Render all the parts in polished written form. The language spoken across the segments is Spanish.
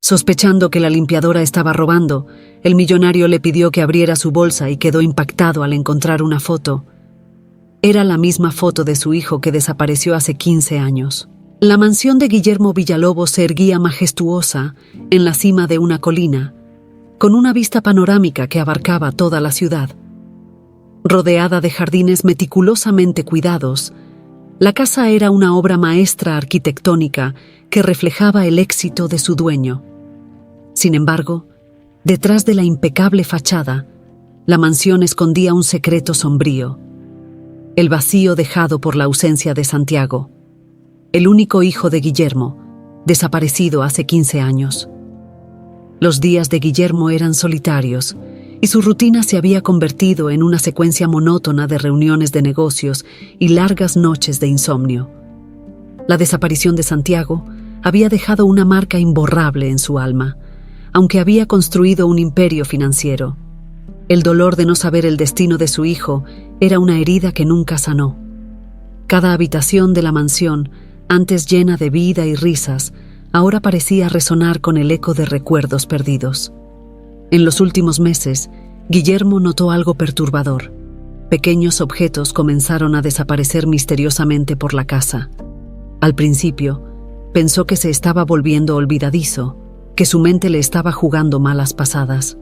Sospechando que la limpiadora estaba robando, el millonario le pidió que abriera su bolsa y quedó impactado al encontrar una foto. Era la misma foto de su hijo que desapareció hace 15 años. La mansión de Guillermo Villalobos se erguía majestuosa en la cima de una colina, con una vista panorámica que abarcaba toda la ciudad. Rodeada de jardines meticulosamente cuidados, la casa era una obra maestra arquitectónica que reflejaba el éxito de su dueño. Sin embargo, detrás de la impecable fachada, la mansión escondía un secreto sombrío: el vacío dejado por la ausencia de Santiago, el único hijo de Guillermo, desaparecido hace 15 años. Los días de Guillermo eran solitarios y su rutina se había convertido en una secuencia monótona de reuniones de negocios y largas noches de insomnio. La desaparición de Santiago había dejado una marca imborrable en su alma, aunque había construido un imperio financiero. El dolor de no saber el destino de su hijo era una herida que nunca sanó. Cada habitación de la mansión, antes llena de vida y risas, ahora parecía resonar con el eco de recuerdos perdidos. En los últimos meses, Guillermo notó algo perturbador. Pequeños objetos comenzaron a desaparecer misteriosamente por la casa. Al principio, pensó que se estaba volviendo olvidadizo, que su mente le estaba jugando malas pasadas.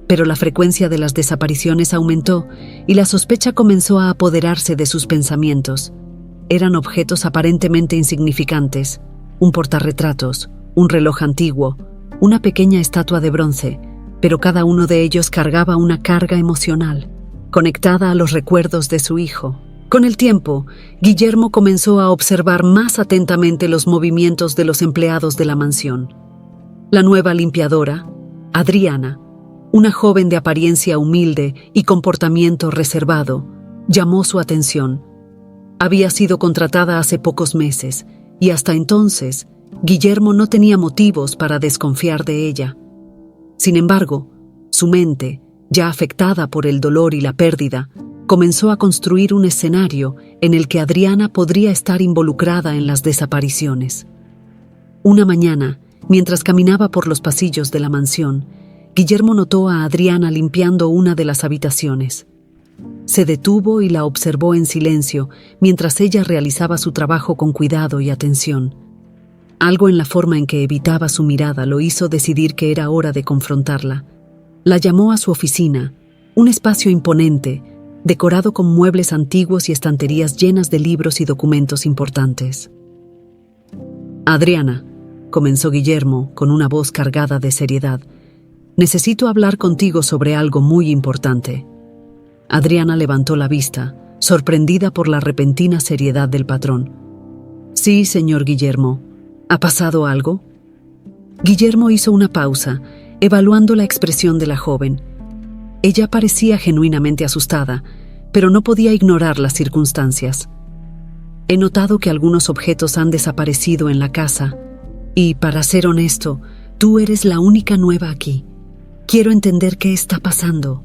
Pero la frecuencia de las desapariciones aumentó y la sospecha comenzó a apoderarse de sus pensamientos. Eran objetos aparentemente insignificantes: un portarretratos, un reloj antiguo, una pequeña estatua de bronce, pero cada uno de ellos cargaba una carga emocional, conectada a los recuerdos de su hijo. Con el tiempo, Guillermo comenzó a observar más atentamente los movimientos de los empleados de la mansión. La nueva limpiadora, Adriana, una joven de apariencia humilde y comportamiento reservado, llamó su atención. Había sido contratada hace pocos meses y hasta entonces Guillermo no tenía motivos para desconfiar de ella. Sin embargo, su mente, ya afectada por el dolor y la pérdida, comenzó a construir un escenario en el que Adriana podría estar involucrada en las desapariciones. Una mañana, mientras caminaba por los pasillos de la mansión, Guillermo notó a Adriana limpiando una de las habitaciones. Se detuvo y la observó en silencio mientras ella realizaba su trabajo con cuidado y atención. Algo en la forma en que evitaba su mirada lo hizo decidir que era hora de confrontarla. La llamó a su oficina, un espacio imponente, decorado con muebles antiguos y estanterías llenas de libros y documentos importantes. «Adriana», comenzó Guillermo con una voz cargada de seriedad, «necesito hablar contigo sobre algo muy importante». Adriana levantó la vista, sorprendida por la repentina seriedad del patrón. «Sí, señor Guillermo. ¿Ha pasado algo?» Guillermo hizo una pausa, evaluando la expresión de la joven. Ella parecía genuinamente asustada, pero no podía ignorar las circunstancias. «He notado que algunos objetos han desaparecido en la casa, y, para ser honesto, tú eres la única nueva aquí. Quiero entender qué está pasando».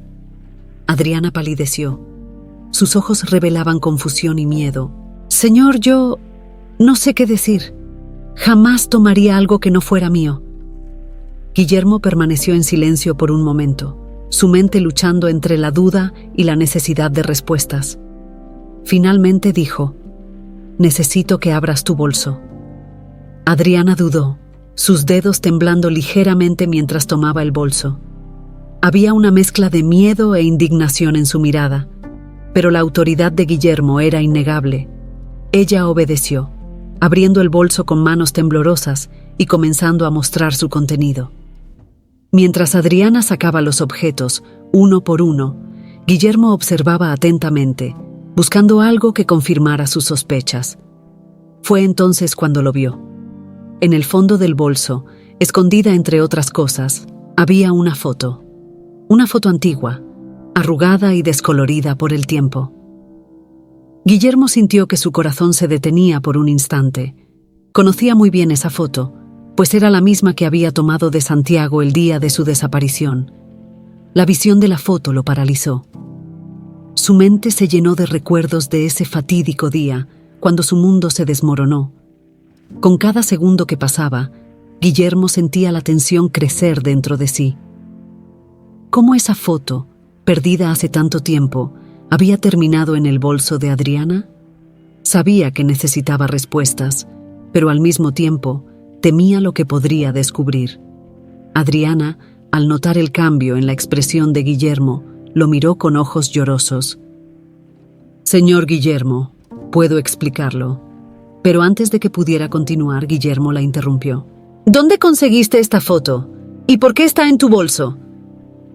Adriana palideció. Sus ojos revelaban confusión y miedo. «Señor, yo no sé qué decir. Jamás tomaría algo que no fuera mío». Guillermo permaneció en silencio por un momento, su mente luchando entre la duda y la necesidad de respuestas. Finalmente dijo: «Necesito que abras tu bolso». Adriana dudó, sus dedos temblando ligeramente mientras tomaba el bolso. Había una mezcla de miedo e indignación en su mirada, pero la autoridad de Guillermo era innegable. Ella obedeció, abriendo el bolso con manos temblorosas y comenzando a mostrar su contenido. Mientras Adriana sacaba los objetos, uno por uno, Guillermo observaba atentamente, buscando algo que confirmara sus sospechas. Fue entonces cuando lo vio. En el fondo del bolso, escondida entre otras cosas, había una foto. Una foto antigua, arrugada y descolorida por el tiempo. Guillermo sintió que su corazón se detenía por un instante. Conocía muy bien esa foto, pues era la misma que había tomado de Santiago el día de su desaparición. La visión de la foto lo paralizó. Su mente se llenó de recuerdos de ese fatídico día, cuando su mundo se desmoronó. Con cada segundo que pasaba, Guillermo sentía la tensión crecer dentro de sí. ¿Cómo esa foto, perdida hace tanto tiempo, había terminado en el bolso de Adriana? Sabía que necesitaba respuestas, pero al mismo tiempo temía lo que podría descubrir. Adriana, al notar el cambio en la expresión de Guillermo, lo miró con ojos llorosos. «Señor Guillermo, puedo explicarlo». Pero antes de que pudiera continuar, Guillermo la interrumpió. «¿Dónde conseguiste esta foto? ¿Y por qué está en tu bolso?»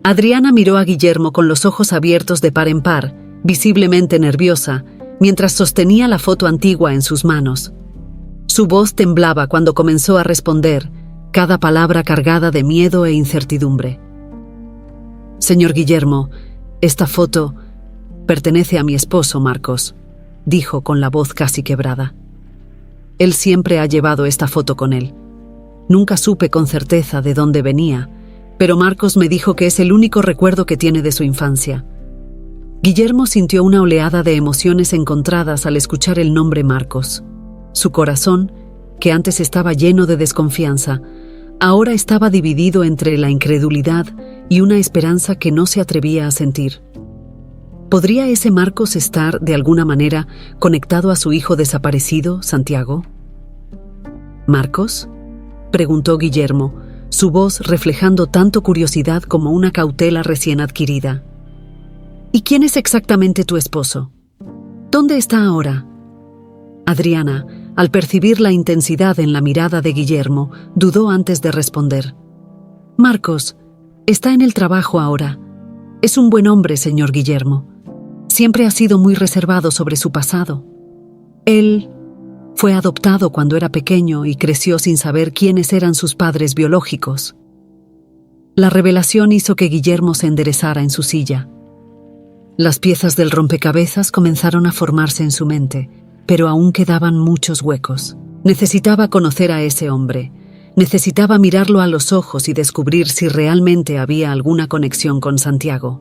Adriana miró a Guillermo con los ojos abiertos de par en par, visiblemente nerviosa, mientras sostenía la foto antigua en sus manos. Su voz temblaba cuando comenzó a responder, cada palabra cargada de miedo e incertidumbre. «Señor Guillermo, esta foto pertenece a mi esposo, Marcos», dijo con la voz casi quebrada. «Él siempre ha llevado esta foto con él. Nunca supe con certeza de dónde venía, pero Marcos me dijo que es el único recuerdo que tiene de su infancia». Guillermo sintió una oleada de emociones encontradas al escuchar el nombre Marcos. Su corazón, que antes estaba lleno de desconfianza, ahora estaba dividido entre la incredulidad y una esperanza que no se atrevía a sentir. ¿Podría ese Marcos estar, de alguna manera, conectado a su hijo desaparecido, Santiago? ¿Marcos?, preguntó Guillermo, su voz reflejando tanto curiosidad como una cautela recién adquirida. «¿Y quién es exactamente tu esposo? ¿Dónde está ahora?» Adriana, al percibir la intensidad en la mirada de Guillermo, dudó antes de responder. «Marcos, está en el trabajo ahora. Es un buen hombre, señor Guillermo. Siempre ha sido muy reservado sobre su pasado. Él fue adoptado cuando era pequeño y creció sin saber quiénes eran sus padres biológicos». La revelación hizo que Guillermo se enderezara en su silla. Las piezas del rompecabezas comenzaron a formarse en su mente, pero aún quedaban muchos huecos. Necesitaba conocer a ese hombre. Necesitaba mirarlo a los ojos y descubrir si realmente había alguna conexión con Santiago.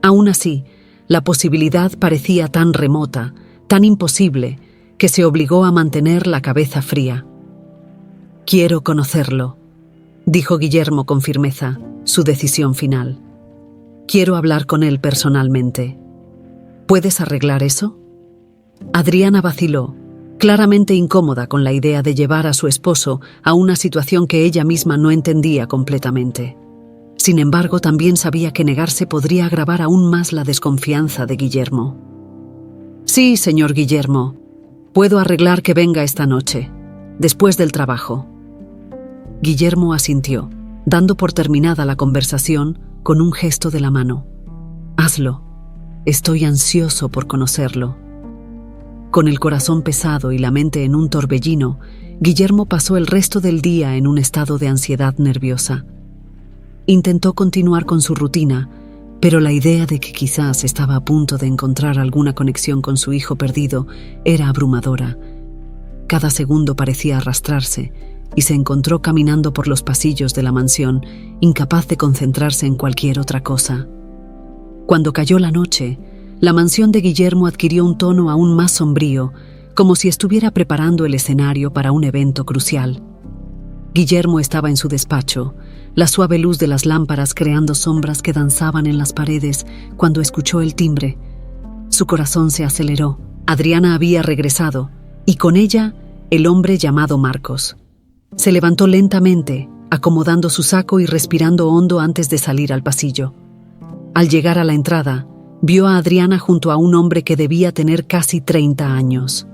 Aún así, la posibilidad parecía tan remota, tan imposible, que se obligó a mantener la cabeza fría. «Quiero conocerlo», dijo Guillermo con firmeza, su decisión final. «Quiero hablar con él personalmente. ¿Puedes arreglar eso?» Adriana vaciló, claramente incómoda con la idea de llevar a su esposo a una situación que ella misma no entendía completamente. Sin embargo, también sabía que negarse podría agravar aún más la desconfianza de Guillermo. «Sí, señor Guillermo, puedo arreglar que venga esta noche, después del trabajo». Guillermo asintió, dando por terminada la conversación con un gesto de la mano. «Hazlo. Estoy ansioso por conocerlo». Con el corazón pesado y la mente en un torbellino, Guillermo pasó el resto del día en un estado de ansiedad nerviosa. Intentó continuar con su rutina, pero la idea de que quizás estaba a punto de encontrar alguna conexión con su hijo perdido era abrumadora. Cada segundo parecía arrastrarse, y se encontró caminando por los pasillos de la mansión, incapaz de concentrarse en cualquier otra cosa. Cuando cayó la noche, la mansión de Guillermo adquirió un tono aún más sombrío, como si estuviera preparando el escenario para un evento crucial. Guillermo estaba en su despacho, la suave luz de las lámparas creando sombras que danzaban en las paredes cuando escuchó el timbre. Su corazón se aceleró. Adriana había regresado, y con ella el hombre llamado Marcos. Se levantó lentamente, acomodando su saco y respirando hondo antes de salir al pasillo. Al llegar a la entrada, vio a Adriana junto a un hombre que debía tener casi 30 años.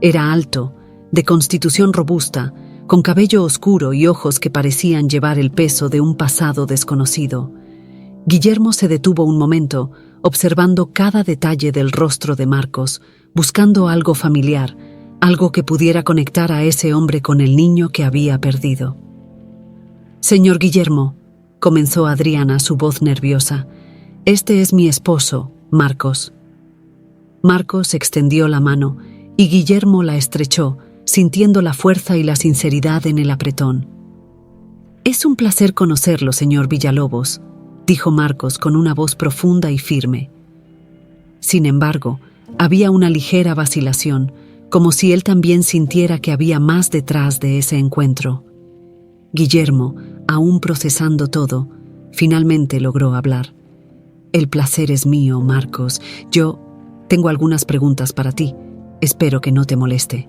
Era alto, de constitución robusta, con cabello oscuro y ojos que parecían llevar el peso de un pasado desconocido. Guillermo se detuvo un momento, observando cada detalle del rostro de Marcos, buscando algo familiar, algo que pudiera conectar a ese hombre con el niño que había perdido. «Señor Guillermo», comenzó Adriana, su voz nerviosa, «este es mi esposo, Marcos». Marcos extendió la mano y Guillermo la estrechó, sintiendo la fuerza y la sinceridad en el apretón. «Es un placer conocerlo, señor Villalobos», dijo Marcos con una voz profunda y firme. Sin embargo, había una ligera vacilación, como si él también sintiera que había más detrás de ese encuentro. Guillermo, aún procesando todo, finalmente logró hablar. El placer es mío, Marcos. Yo tengo algunas preguntas para ti. Espero que no te moleste.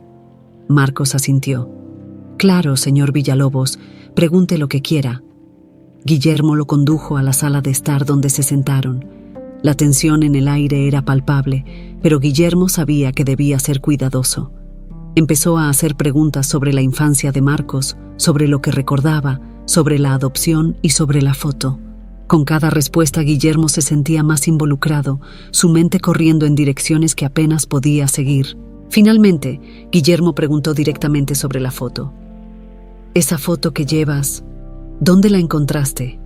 Marcos asintió. Claro, señor Villalobos, pregunte lo que quiera. Guillermo lo condujo a la sala de estar donde se sentaron. La tensión en el aire era palpable, pero Guillermo sabía que debía ser cuidadoso. Empezó a hacer preguntas sobre la infancia de Marcos, sobre lo que recordaba, sobre la adopción y sobre la foto. Con cada respuesta Guillermo se sentía más involucrado, su mente corriendo en direcciones que apenas podía seguir. Finalmente, Guillermo preguntó directamente sobre la foto. Esa foto que llevas, ¿dónde la encontraste?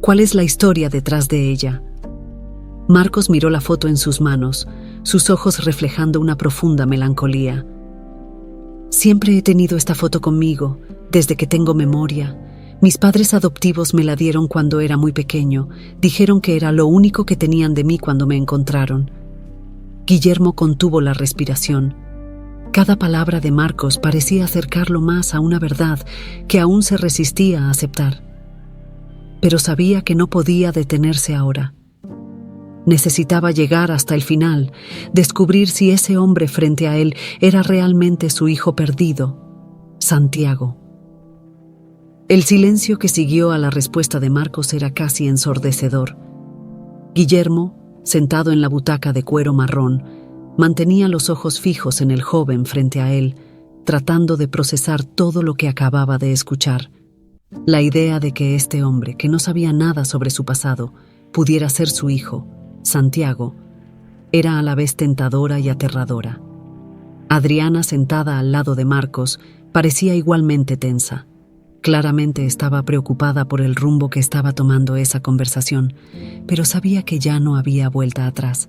¿Cuál es la historia detrás de ella? Marcos miró la foto en sus manos, sus ojos reflejando una profunda melancolía. Siempre he tenido esta foto conmigo, desde que tengo memoria. Mis padres adoptivos me la dieron cuando era muy pequeño. Dijeron que era lo único que tenían de mí cuando me encontraron. Guillermo contuvo la respiración. Cada palabra de Marcos parecía acercarlo más a una verdad que aún se resistía a aceptar. Pero sabía que no podía detenerse ahora. Necesitaba llegar hasta el final, descubrir si ese hombre frente a él era realmente su hijo perdido, Santiago. El silencio que siguió a la respuesta de Marcos era casi ensordecedor. Guillermo, sentado en la butaca de cuero marrón, mantenía los ojos fijos en el joven frente a él, tratando de procesar todo lo que acababa de escuchar. La idea de que este hombre, que no sabía nada sobre su pasado, pudiera ser su hijo, Santiago, era a la vez tentadora y aterradora. Adriana, sentada al lado de Marcos, parecía igualmente tensa. Claramente estaba preocupada por el rumbo que estaba tomando esa conversación, pero sabía que ya no había vuelta atrás.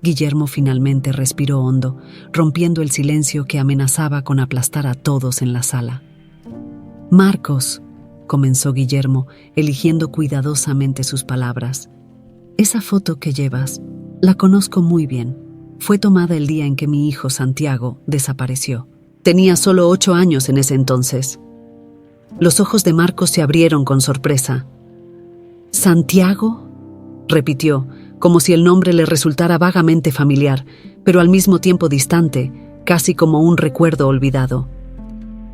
Guillermo finalmente respiró hondo, rompiendo el silencio que amenazaba con aplastar a todos en la sala. «Marcos», comenzó Guillermo, eligiendo cuidadosamente sus palabras. «Esa foto que llevas, la conozco muy bien. Fue tomada el día en que mi hijo Santiago desapareció. Tenía solo 8 años en ese entonces». Los ojos de Marcos se abrieron con sorpresa. «¿Santiago?», repitió, como si el nombre le resultara vagamente familiar, pero al mismo tiempo distante, casi como un recuerdo olvidado.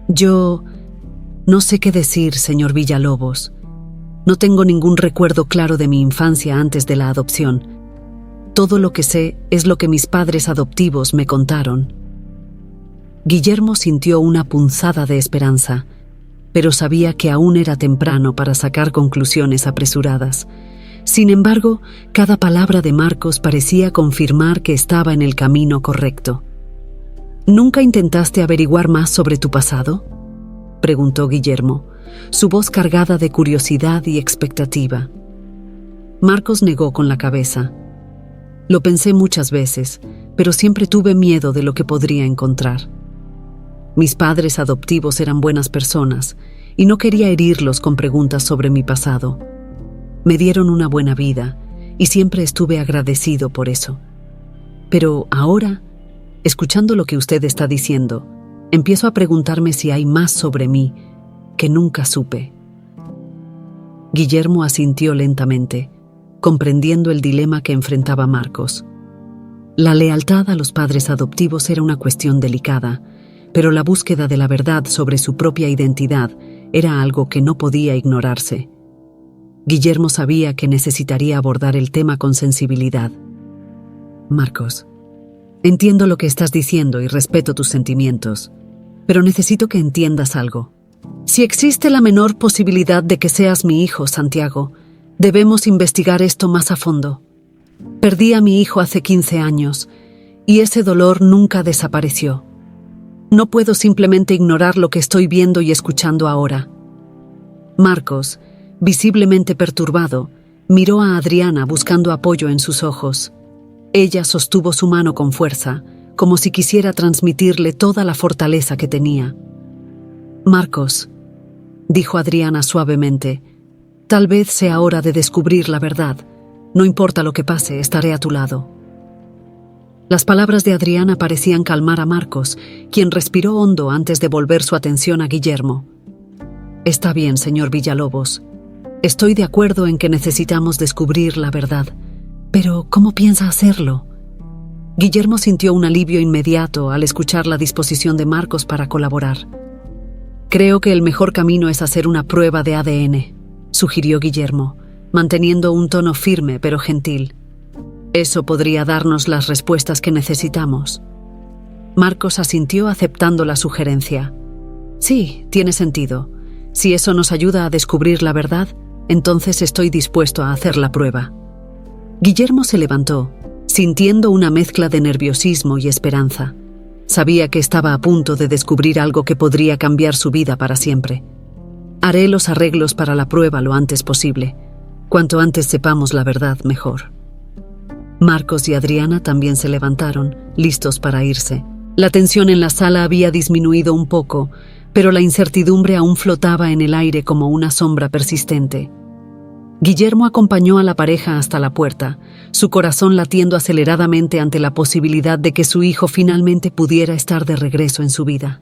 «Yo no sé qué decir, señor Villalobos. No tengo ningún recuerdo claro de mi infancia antes de la adopción. Todo lo que sé es lo que mis padres adoptivos me contaron». Guillermo sintió una punzada de esperanza, pero sabía que aún era temprano para sacar conclusiones apresuradas. Sin embargo, cada palabra de Marcos parecía confirmar que estaba en el camino correcto. «¿Nunca intentaste averiguar más sobre tu pasado?», preguntó Guillermo, su voz cargada de curiosidad y expectativa. Marcos negó con la cabeza. «Lo pensé muchas veces, pero siempre tuve miedo de lo que podría encontrar. Mis padres adoptivos eran buenas personas y no quería herirlos con preguntas sobre mi pasado. Me dieron una buena vida y siempre estuve agradecido por eso. Pero ahora, escuchando lo que usted está diciendo, empiezo a preguntarme si hay más sobre mí que nunca supe». Guillermo asintió lentamente, comprendiendo el dilema que enfrentaba Marcos. La lealtad a los padres adoptivos era una cuestión delicada, pero la búsqueda de la verdad sobre su propia identidad era algo que no podía ignorarse. Guillermo sabía que necesitaría abordar el tema con sensibilidad. «Marcos, entiendo lo que estás diciendo y respeto tus sentimientos, pero necesito que entiendas algo. Si existe la menor posibilidad de que seas mi hijo, Santiago, debemos investigar esto más a fondo. Perdí a mi hijo hace 15 años y ese dolor nunca desapareció. No puedo simplemente ignorar lo que estoy viendo y escuchando ahora». Marcos, visiblemente perturbado, miró a Adriana buscando apoyo en sus ojos. Ella sostuvo su mano con fuerza, como si quisiera transmitirle toda la fortaleza que tenía. «Marcos», dijo Adriana suavemente, «tal vez sea hora de descubrir la verdad. No importa lo que pase, estaré a tu lado». Las palabras de Adriana parecían calmar a Marcos, quien respiró hondo antes de volver su atención a Guillermo. Está bien, señor Villalobos. Estoy de acuerdo en que necesitamos descubrir la verdad. Pero, ¿cómo piensa hacerlo? Guillermo sintió un alivio inmediato al escuchar la disposición de Marcos para colaborar. Creo que el mejor camino es hacer una prueba de ADN, sugirió Guillermo, manteniendo un tono firme pero gentil. Eso podría darnos las respuestas que necesitamos. Marcos asintió aceptando la sugerencia. Sí, tiene sentido. Si eso nos ayuda a descubrir la verdad, entonces estoy dispuesto a hacer la prueba. Guillermo se levantó, sintiendo una mezcla de nerviosismo y esperanza. Sabía que estaba a punto de descubrir algo que podría cambiar su vida para siempre. Haré los arreglos para la prueba lo antes posible. Cuanto antes sepamos la verdad, mejor. Marcos y Adriana también se levantaron, listos para irse. La tensión en la sala había disminuido un poco, pero la incertidumbre aún flotaba en el aire como una sombra persistente. Guillermo acompañó a la pareja hasta la puerta, su corazón latiendo aceleradamente ante la posibilidad de que su hijo finalmente pudiera estar de regreso en su vida.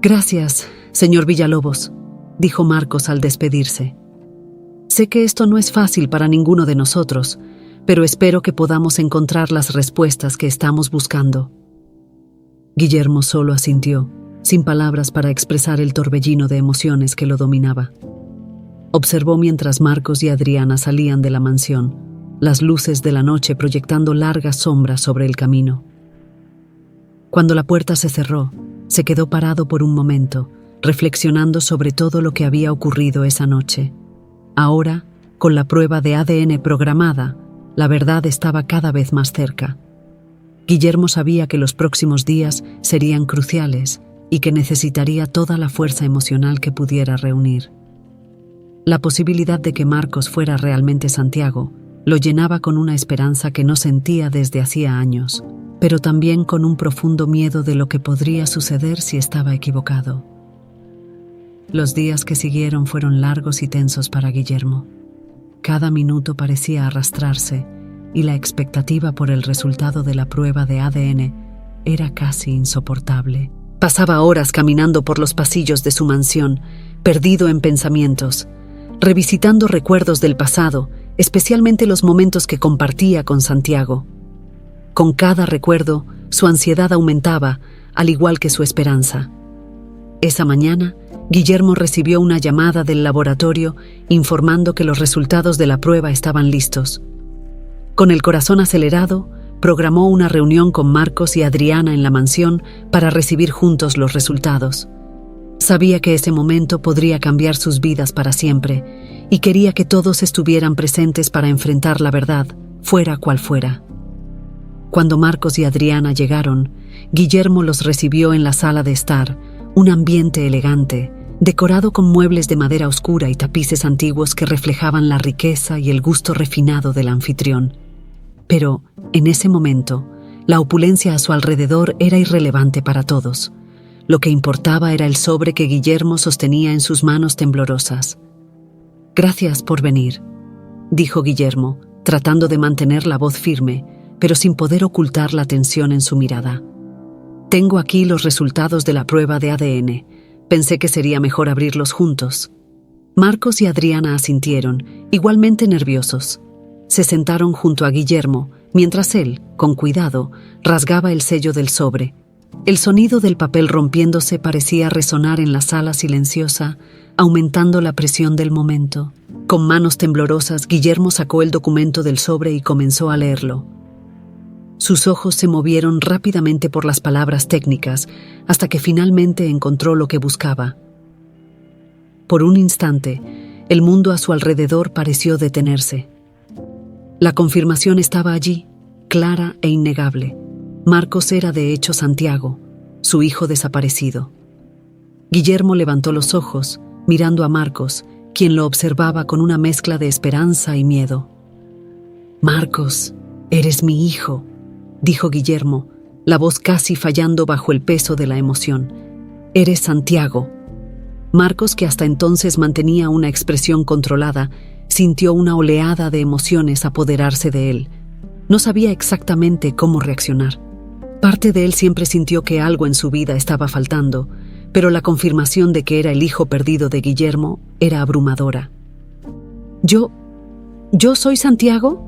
Gracias, señor Villalobos, dijo Marcos al despedirse. Sé que esto no es fácil para ninguno de nosotros, pero espero que podamos encontrar las respuestas que estamos buscando. Guillermo solo asintió, sin palabras para expresar el torbellino de emociones que lo dominaba. Observó mientras Marcos y Adriana salían de la mansión, las luces de la noche proyectando largas sombras sobre el camino. Cuando la puerta se cerró, se quedó parado por un momento, reflexionando sobre todo lo que había ocurrido esa noche. Ahora, con la prueba de ADN programada, la verdad estaba cada vez más cerca. Guillermo sabía que los próximos días serían cruciales y que necesitaría toda la fuerza emocional que pudiera reunir. La posibilidad de que Marcos fuera realmente Santiago lo llenaba con una esperanza que no sentía desde hacía años, pero también con un profundo miedo de lo que podría suceder si estaba equivocado. Los días que siguieron fueron largos y tensos para Guillermo. Cada minuto parecía arrastrarse y la expectativa por el resultado de la prueba de ADN era casi insoportable. Pasaba horas caminando por los pasillos de su mansión, perdido en pensamientos, revisitando recuerdos del pasado, especialmente los momentos que compartía con Santiago. Con cada recuerdo, su ansiedad aumentaba, al igual que su esperanza. Esa mañana, Guillermo recibió una llamada del laboratorio informando que los resultados de la prueba estaban listos. Con el corazón acelerado, programó una reunión con Marcos y Adriana en la mansión para recibir juntos los resultados. Sabía que ese momento podría cambiar sus vidas para siempre y quería que todos estuvieran presentes para enfrentar la verdad, fuera cual fuera. Cuando Marcos y Adriana llegaron, Guillermo los recibió en la sala de estar, un ambiente elegante, decorado con muebles de madera oscura y tapices antiguos que reflejaban la riqueza y el gusto refinado del anfitrión. Pero, en ese momento, la opulencia a su alrededor era irrelevante para todos. Lo que importaba era el sobre que Guillermo sostenía en sus manos temblorosas. «Gracias por venir», dijo Guillermo, tratando de mantener la voz firme, pero sin poder ocultar la tensión en su mirada. «Tengo aquí los resultados de la prueba de ADN. Pensé que sería mejor abrirlos juntos». Marcos y Adriana asintieron, igualmente nerviosos. Se sentaron junto a Guillermo, mientras él, con cuidado, rasgaba el sello del sobre. El sonido del papel rompiéndose parecía resonar en la sala silenciosa, aumentando la presión del momento. Con manos temblorosas, Guillermo sacó el documento del sobre y comenzó a leerlo. Sus ojos se movieron rápidamente por las palabras técnicas, hasta que finalmente encontró lo que buscaba. Por un instante, el mundo a su alrededor pareció detenerse. La confirmación estaba allí, clara e innegable. Marcos era de hecho Santiago, su hijo desaparecido. Guillermo levantó los ojos, mirando a Marcos, quien lo observaba con una mezcla de esperanza y miedo. «Marcos, eres mi hijo», dijo Guillermo, la voz casi fallando bajo el peso de la emoción. «Eres Santiago». Marcos, que hasta entonces mantenía una expresión controlada, sintió una oleada de emociones apoderarse de él. No sabía exactamente cómo reaccionar. Parte de él siempre sintió que algo en su vida estaba faltando, pero la confirmación de que era el hijo perdido de Guillermo era abrumadora. ¿Yo soy Santiago?»,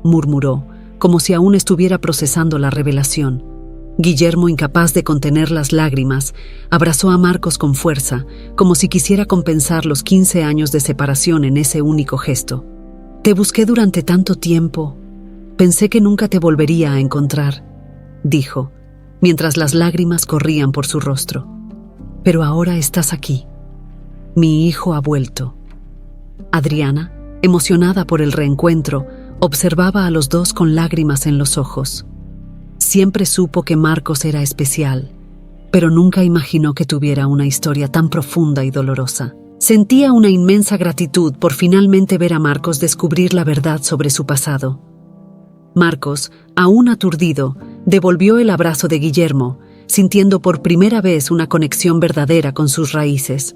murmuró, como si aún estuviera procesando la revelación. Guillermo, incapaz de contener las lágrimas, abrazó a Marcos con fuerza, como si quisiera compensar los 15 años de separación en ese único gesto. «Te busqué durante tanto tiempo. Pensé que nunca te volvería a encontrar», dijo, mientras las lágrimas corrían por su rostro. «Pero ahora estás aquí. Mi hijo ha vuelto». Adriana, emocionada por el reencuentro, observaba a los dos con lágrimas en los ojos. Siempre supo que Marcos era especial, pero nunca imaginó que tuviera una historia tan profunda y dolorosa. Sentía una inmensa gratitud por finalmente ver a Marcos descubrir la verdad sobre su pasado. Marcos, aún aturdido, devolvió el abrazo de Guillermo, sintiendo por primera vez una conexión verdadera con sus raíces.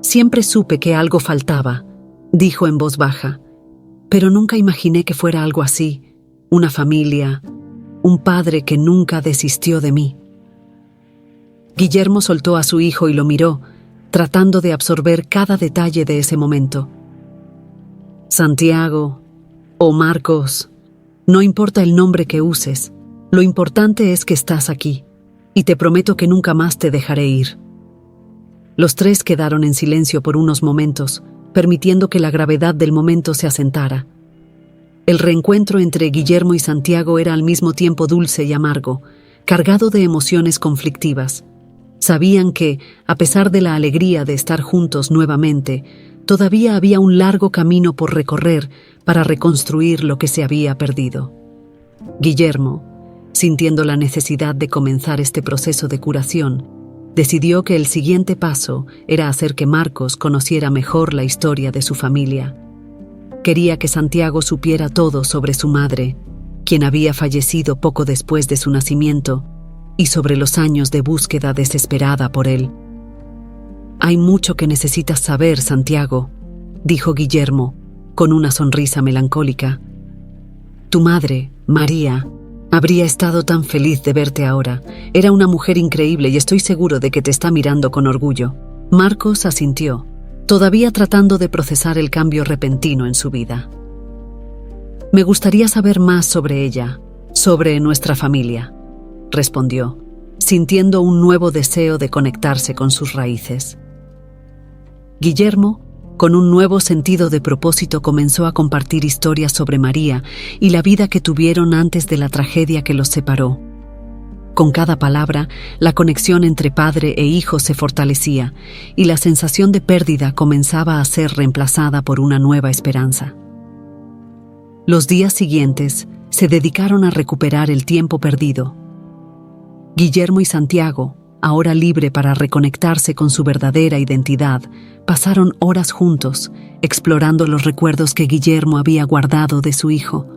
«Siempre supe que algo faltaba», dijo en voz baja, «pero nunca imaginé que fuera algo así, una familia, un padre que nunca desistió de mí». Guillermo soltó a su hijo y lo miró, tratando de absorber cada detalle de ese momento. «Santiago o Marcos, no importa el nombre que uses, lo importante es que estás aquí, y te prometo que nunca más te dejaré ir». Los tres quedaron en silencio por unos momentos, permitiendo que la gravedad del momento se asentara. El reencuentro entre Guillermo y Santiago era al mismo tiempo dulce y amargo, cargado de emociones conflictivas. Sabían que, a pesar de la alegría de estar juntos nuevamente, todavía había un largo camino por recorrer para reconstruir lo que se había perdido. Guillermo, sintiendo la necesidad de comenzar este proceso de curación, decidió que el siguiente paso era hacer que Marcos conociera mejor la historia de su familia. Quería que Santiago supiera todo sobre su madre, quien había fallecido poco después de su nacimiento, y sobre los años de búsqueda desesperada por él. «Hay mucho que necesitas saber, Santiago», dijo Guillermo, con una sonrisa melancólica. «Tu madre, María, habría estado tan feliz de verte ahora. Era una mujer increíble y estoy seguro de que te está mirando con orgullo». Marcos asintió, todavía tratando de procesar el cambio repentino en su vida. «Me gustaría saber más sobre ella, sobre nuestra familia», respondió, sintiendo un nuevo deseo de conectarse con sus raíces. Guillermo, con un nuevo sentido de propósito, comenzó a compartir historias sobre María y la vida que tuvieron antes de la tragedia que los separó. Con cada palabra, la conexión entre padre e hijo se fortalecía y la sensación de pérdida comenzaba a ser reemplazada por una nueva esperanza. Los días siguientes se dedicaron a recuperar el tiempo perdido. Guillermo y Santiago, ahora libre para reconectarse con su verdadera identidad, pasaron horas juntos, explorando los recuerdos que Guillermo había guardado de su hijo.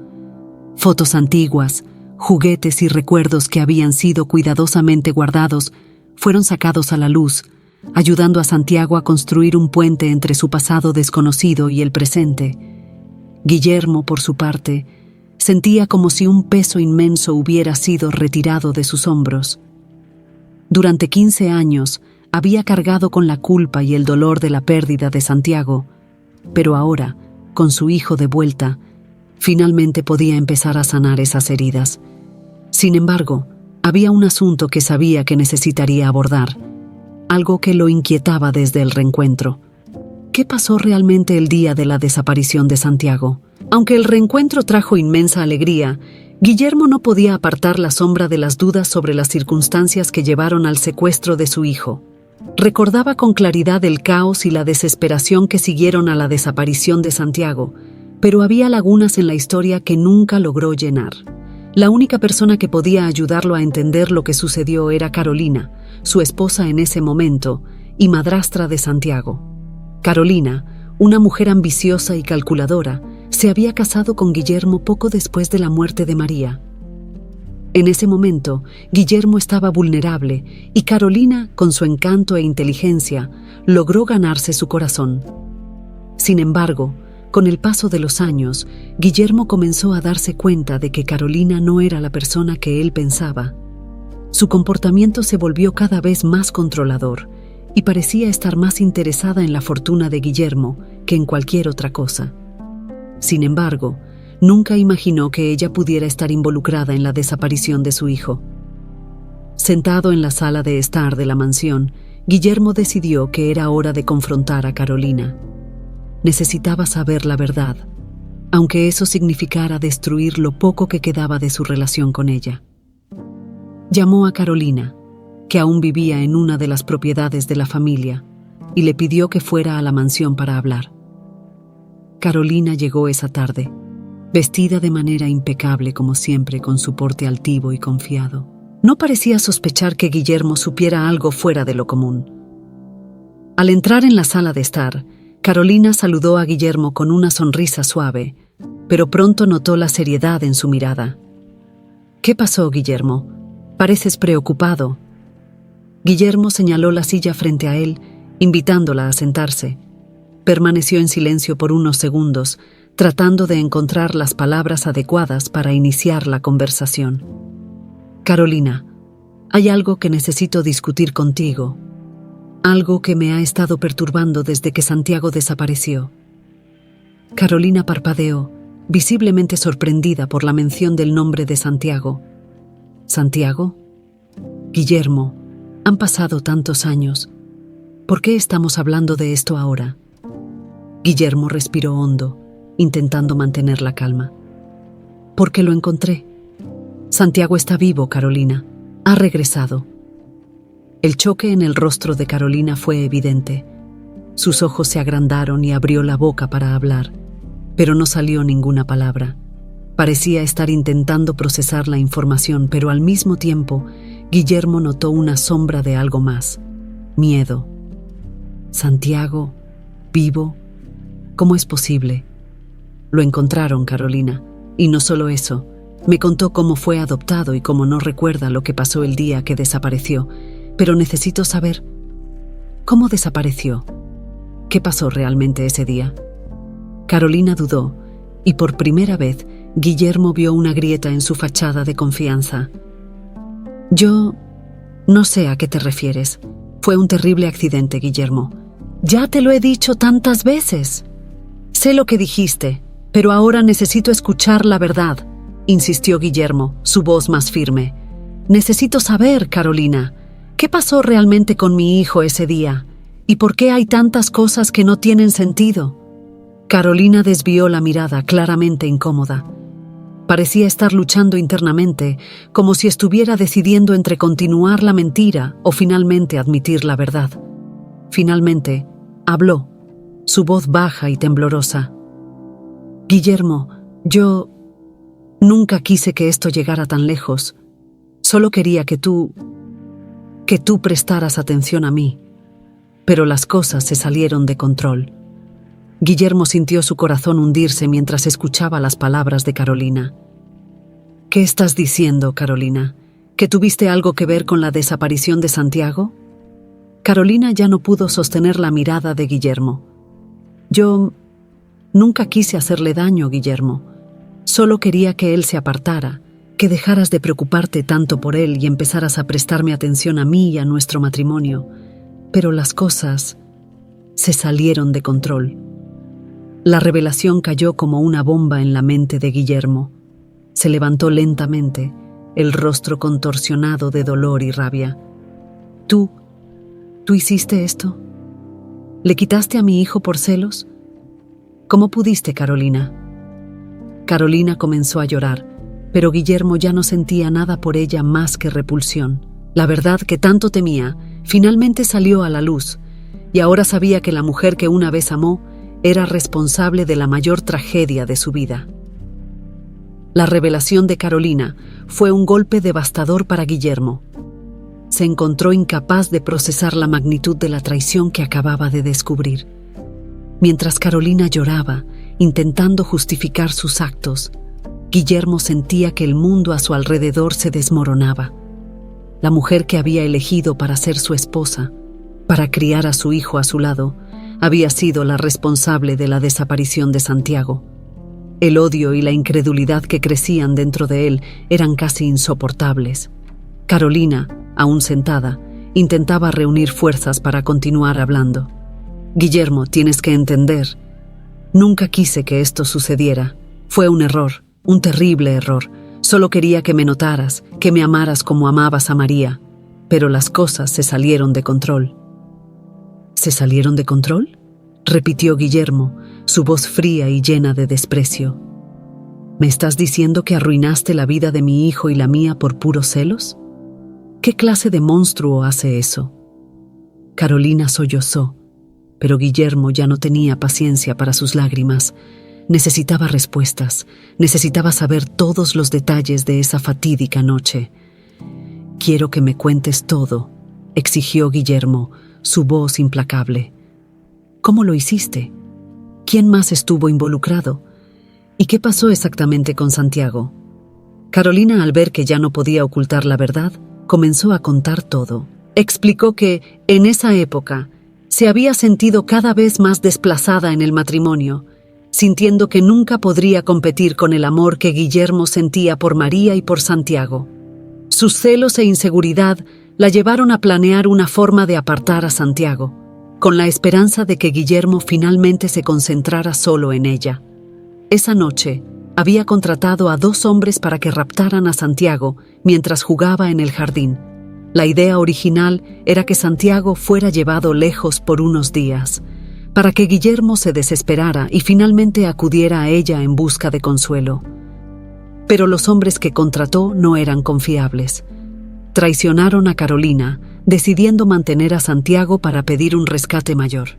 Fotos antiguas, juguetes y recuerdos que habían sido cuidadosamente guardados fueron sacados a la luz, ayudando a Santiago a construir un puente entre su pasado desconocido y el presente. Guillermo, por su parte, sentía como si un peso inmenso hubiera sido retirado de sus hombros. Durante 15 años había cargado con la culpa y el dolor de la pérdida de Santiago, pero ahora, con su hijo de vuelta, finalmente podía empezar a sanar esas heridas. Sin embargo, había un asunto que sabía que necesitaría abordar, algo que lo inquietaba desde el reencuentro. ¿Qué pasó realmente el día de la desaparición de Santiago? Aunque el reencuentro trajo inmensa alegría, Guillermo no podía apartar la sombra de las dudas sobre las circunstancias que llevaron al secuestro de su hijo. Recordaba con claridad el caos y la desesperación que siguieron a la desaparición de Santiago, pero había lagunas en la historia que nunca logró llenar. La única persona que podía ayudarlo a entender lo que sucedió era Carolina, su esposa en ese momento y madrastra de Santiago. Carolina, una mujer ambiciosa y calculadora, se había casado con Guillermo poco después de la muerte de María. En ese momento, Guillermo estaba vulnerable y Carolina, con su encanto e inteligencia, logró ganarse su corazón. Sin embargo, con el paso de los años, Guillermo comenzó a darse cuenta de que Carolina no era la persona que él pensaba. Su comportamiento se volvió cada vez más controlador y parecía estar más interesada en la fortuna de Guillermo que en cualquier otra cosa. Sin embargo, nunca imaginó que ella pudiera estar involucrada en la desaparición de su hijo. Sentado en la sala de estar de la mansión, Guillermo decidió que era hora de confrontar a Carolina. Necesitaba saber la verdad, aunque eso significara destruir lo poco que quedaba de su relación con ella. Llamó a Carolina, que aún vivía en una de las propiedades de la familia, y le pidió que fuera a la mansión para hablar. Carolina llegó esa tarde, vestida de manera impecable como siempre, con su porte altivo y confiado. No parecía sospechar que Guillermo supiera algo fuera de lo común. Al entrar en la sala de estar, Carolina saludó a Guillermo con una sonrisa suave, pero pronto notó la seriedad en su mirada. «¿Qué pasó, Guillermo? Pareces preocupado». Guillermo señaló la silla frente a él, invitándola a sentarse. Permaneció en silencio por unos segundos, tratando de encontrar las palabras adecuadas para iniciar la conversación. «Carolina, hay algo que necesito discutir contigo. Algo que me ha estado perturbando desde que Santiago desapareció». Carolina parpadeó, visiblemente sorprendida por la mención del nombre de Santiago. «¿Santiago? Guillermo, han pasado tantos años. ¿Por qué estamos hablando de esto ahora?» Guillermo respiró hondo, intentando mantener la calma. «Porque lo encontré. Santiago está vivo, Carolina. Ha regresado». El choque en el rostro de Carolina fue evidente. Sus ojos se agrandaron y abrió la boca para hablar, pero no salió ninguna palabra. Parecía estar intentando procesar la información, pero al mismo tiempo, Guillermo notó una sombra de algo más: miedo. «Santiago, vivo. ¿Cómo es posible?» «Lo encontraron, Carolina. Y no solo eso, me contó cómo fue adoptado y cómo no recuerda lo que pasó el día que desapareció. Pero necesito saber, ¿cómo desapareció? ¿Qué pasó realmente ese día?» Carolina dudó, y por primera vez, Guillermo vio una grieta en su fachada de confianza. «Yo no sé a qué te refieres. Fue un terrible accidente, Guillermo. Ya te lo he dicho tantas veces. Sé lo que dijiste, pero ahora necesito escuchar la verdad», insistió Guillermo, su voz más firme. «Necesito saber, Carolina, ¿qué pasó realmente con mi hijo ese día? ¿Y por qué hay tantas cosas que no tienen sentido?» Carolina desvió la mirada, claramente incómoda. Parecía estar luchando internamente, como si estuviera decidiendo entre continuar la mentira o finalmente admitir la verdad. Finalmente, habló, su voz baja y temblorosa. «Guillermo, yo nunca quise que esto llegara tan lejos. Solo quería que tú prestaras atención a mí. Pero las cosas se salieron de control». Guillermo sintió su corazón hundirse mientras escuchaba las palabras de Carolina. «¿Qué estás diciendo, Carolina? ¿Que tuviste algo que ver con la desaparición de Santiago?» Carolina ya no pudo sostener la mirada de Guillermo. «Yo nunca quise hacerle daño, Guillermo. Solo quería que él se apartara, que dejaras de preocuparte tanto por él y empezaras a prestarme atención a mí y a nuestro matrimonio. Pero las cosas se salieron de control». La revelación cayó como una bomba en la mente de Guillermo. Se levantó lentamente, el rostro contorsionado de dolor y rabia. ¿Tú hiciste esto? ¿Le quitaste a mi hijo por celos? ¿Cómo pudiste, Carolina?» Carolina comenzó a llorar, pero Guillermo ya no sentía nada por ella más que repulsión. La verdad que tanto temía finalmente salió a la luz, y ahora sabía que la mujer que una vez amó era responsable de la mayor tragedia de su vida. La revelación de Carolina fue un golpe devastador para Guillermo. Se encontró incapaz de procesar la magnitud de la traición que acababa de descubrir. Mientras Carolina lloraba, intentando justificar sus actos, Guillermo sentía que el mundo a su alrededor se desmoronaba. La mujer que había elegido para ser su esposa, para criar a su hijo a su lado, había sido la responsable de la desaparición de Santiago. El odio y la incredulidad que crecían dentro de él eran casi insoportables. Carolina, aún sentada, intentaba reunir fuerzas para continuar hablando. Guillermo, tienes que entender. Nunca quise que esto sucediera. Fue un error, un terrible error. Solo quería que me notaras, que me amaras como amabas a María. Pero las cosas se salieron de control. ¿Se salieron de control?, repitió Guillermo, su voz fría y llena de desprecio. ¿Me estás diciendo que arruinaste la vida de mi hijo y la mía por puros celos? ¿Qué clase de monstruo hace eso? Carolina sollozó, pero Guillermo ya no tenía paciencia para sus lágrimas. Necesitaba respuestas, necesitaba saber todos los detalles de esa fatídica noche. Quiero que me cuentes todo, exigió Guillermo, su voz implacable. ¿Cómo lo hiciste? ¿Quién más estuvo involucrado? ¿Y qué pasó exactamente con Santiago? Carolina, al ver que ya no podía ocultar la verdad, comenzó a contar todo. Explicó que, en esa época, se había sentido cada vez más desplazada en el matrimonio, sintiendo que nunca podría competir con el amor que Guillermo sentía por María y por Santiago. Sus celos e inseguridad la llevaron a planear una forma de apartar a Santiago, con la esperanza de que Guillermo finalmente se concentrara solo en ella. Esa noche, había contratado a 2 hombres para que raptaran a Santiago mientras jugaba en el jardín. La idea original era que Santiago fuera llevado lejos por unos días, para que Guillermo se desesperara y finalmente acudiera a ella en busca de consuelo. Pero los hombres que contrató no eran confiables. Traicionaron a Carolina, decidiendo mantener a Santiago para pedir un rescate mayor.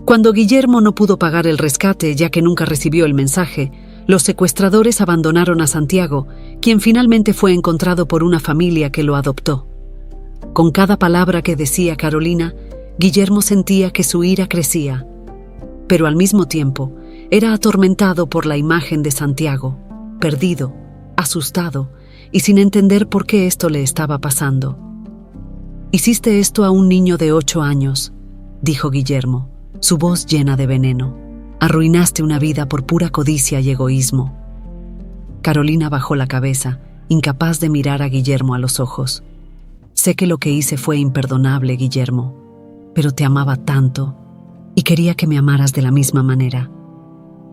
Cuando Guillermo no pudo pagar el rescate, ya que nunca recibió el mensaje, los secuestradores abandonaron a Santiago, quien finalmente fue encontrado por una familia que lo adoptó. Con cada palabra que decía Carolina, Guillermo sentía que su ira crecía, pero al mismo tiempo era atormentado por la imagen de Santiago, perdido, asustado y sin entender por qué esto le estaba pasando. «Hiciste esto a un niño de 8 años», dijo Guillermo, su voz llena de veneno. «Arruinaste una vida por pura codicia y egoísmo». Carolina bajó la cabeza, incapaz de mirar a Guillermo a los ojos. «Sé que lo que hice fue imperdonable, Guillermo, pero te amaba tanto y quería que me amaras de la misma manera.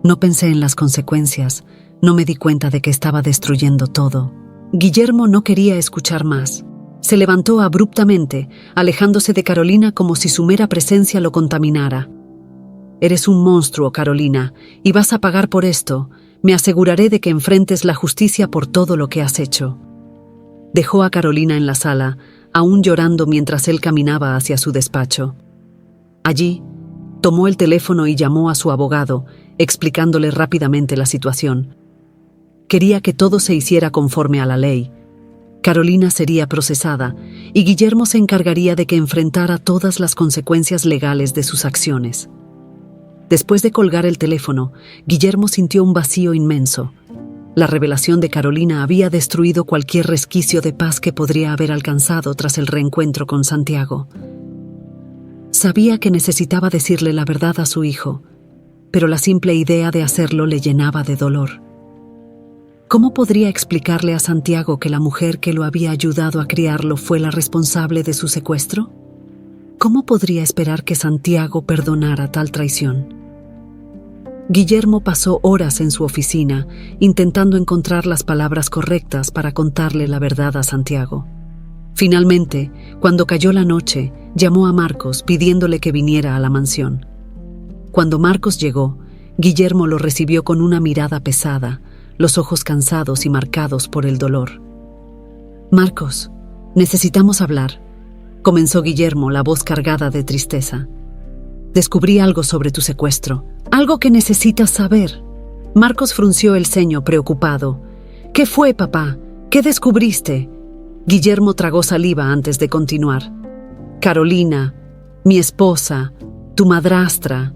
No pensé en las consecuencias, no me di cuenta de que estaba destruyendo todo». Guillermo no quería escuchar más. Se levantó abruptamente, alejándose de Carolina como si su mera presencia lo contaminara. «Eres un monstruo, Carolina, y vas a pagar por esto. Me aseguraré de que enfrentes la justicia por todo lo que has hecho». Dejó a Carolina en la sala, aún llorando mientras él caminaba hacia su despacho. Allí, tomó el teléfono y llamó a su abogado, explicándole rápidamente la situación. Quería que todo se hiciera conforme a la ley. Carolina sería procesada y Guillermo se encargaría de que enfrentara todas las consecuencias legales de sus acciones. Después de colgar el teléfono, Guillermo sintió un vacío inmenso. La revelación de Carolina había destruido cualquier resquicio de paz que podría haber alcanzado tras el reencuentro con Santiago. Sabía que necesitaba decirle la verdad a su hijo, pero la simple idea de hacerlo le llenaba de dolor. ¿Cómo podría explicarle a Santiago que la mujer que lo había ayudado a criarlo fue la responsable de su secuestro? ¿Cómo podría esperar que Santiago perdonara tal traición? Guillermo pasó horas en su oficina, intentando encontrar las palabras correctas para contarle la verdad a Santiago. Finalmente, cuando cayó la noche, llamó a Marcos pidiéndole que viniera a la mansión. Cuando Marcos llegó, Guillermo lo recibió con una mirada pesada, los ojos cansados y marcados por el dolor. «Marcos, necesitamos hablar», comenzó Guillermo, la voz cargada de tristeza. «Descubrí algo sobre tu secuestro, algo que necesitas saber». Marcos frunció el ceño preocupado. «¿Qué fue, papá? ¿Qué descubriste?» Guillermo tragó saliva antes de continuar. «Carolina, mi esposa, tu madrastra,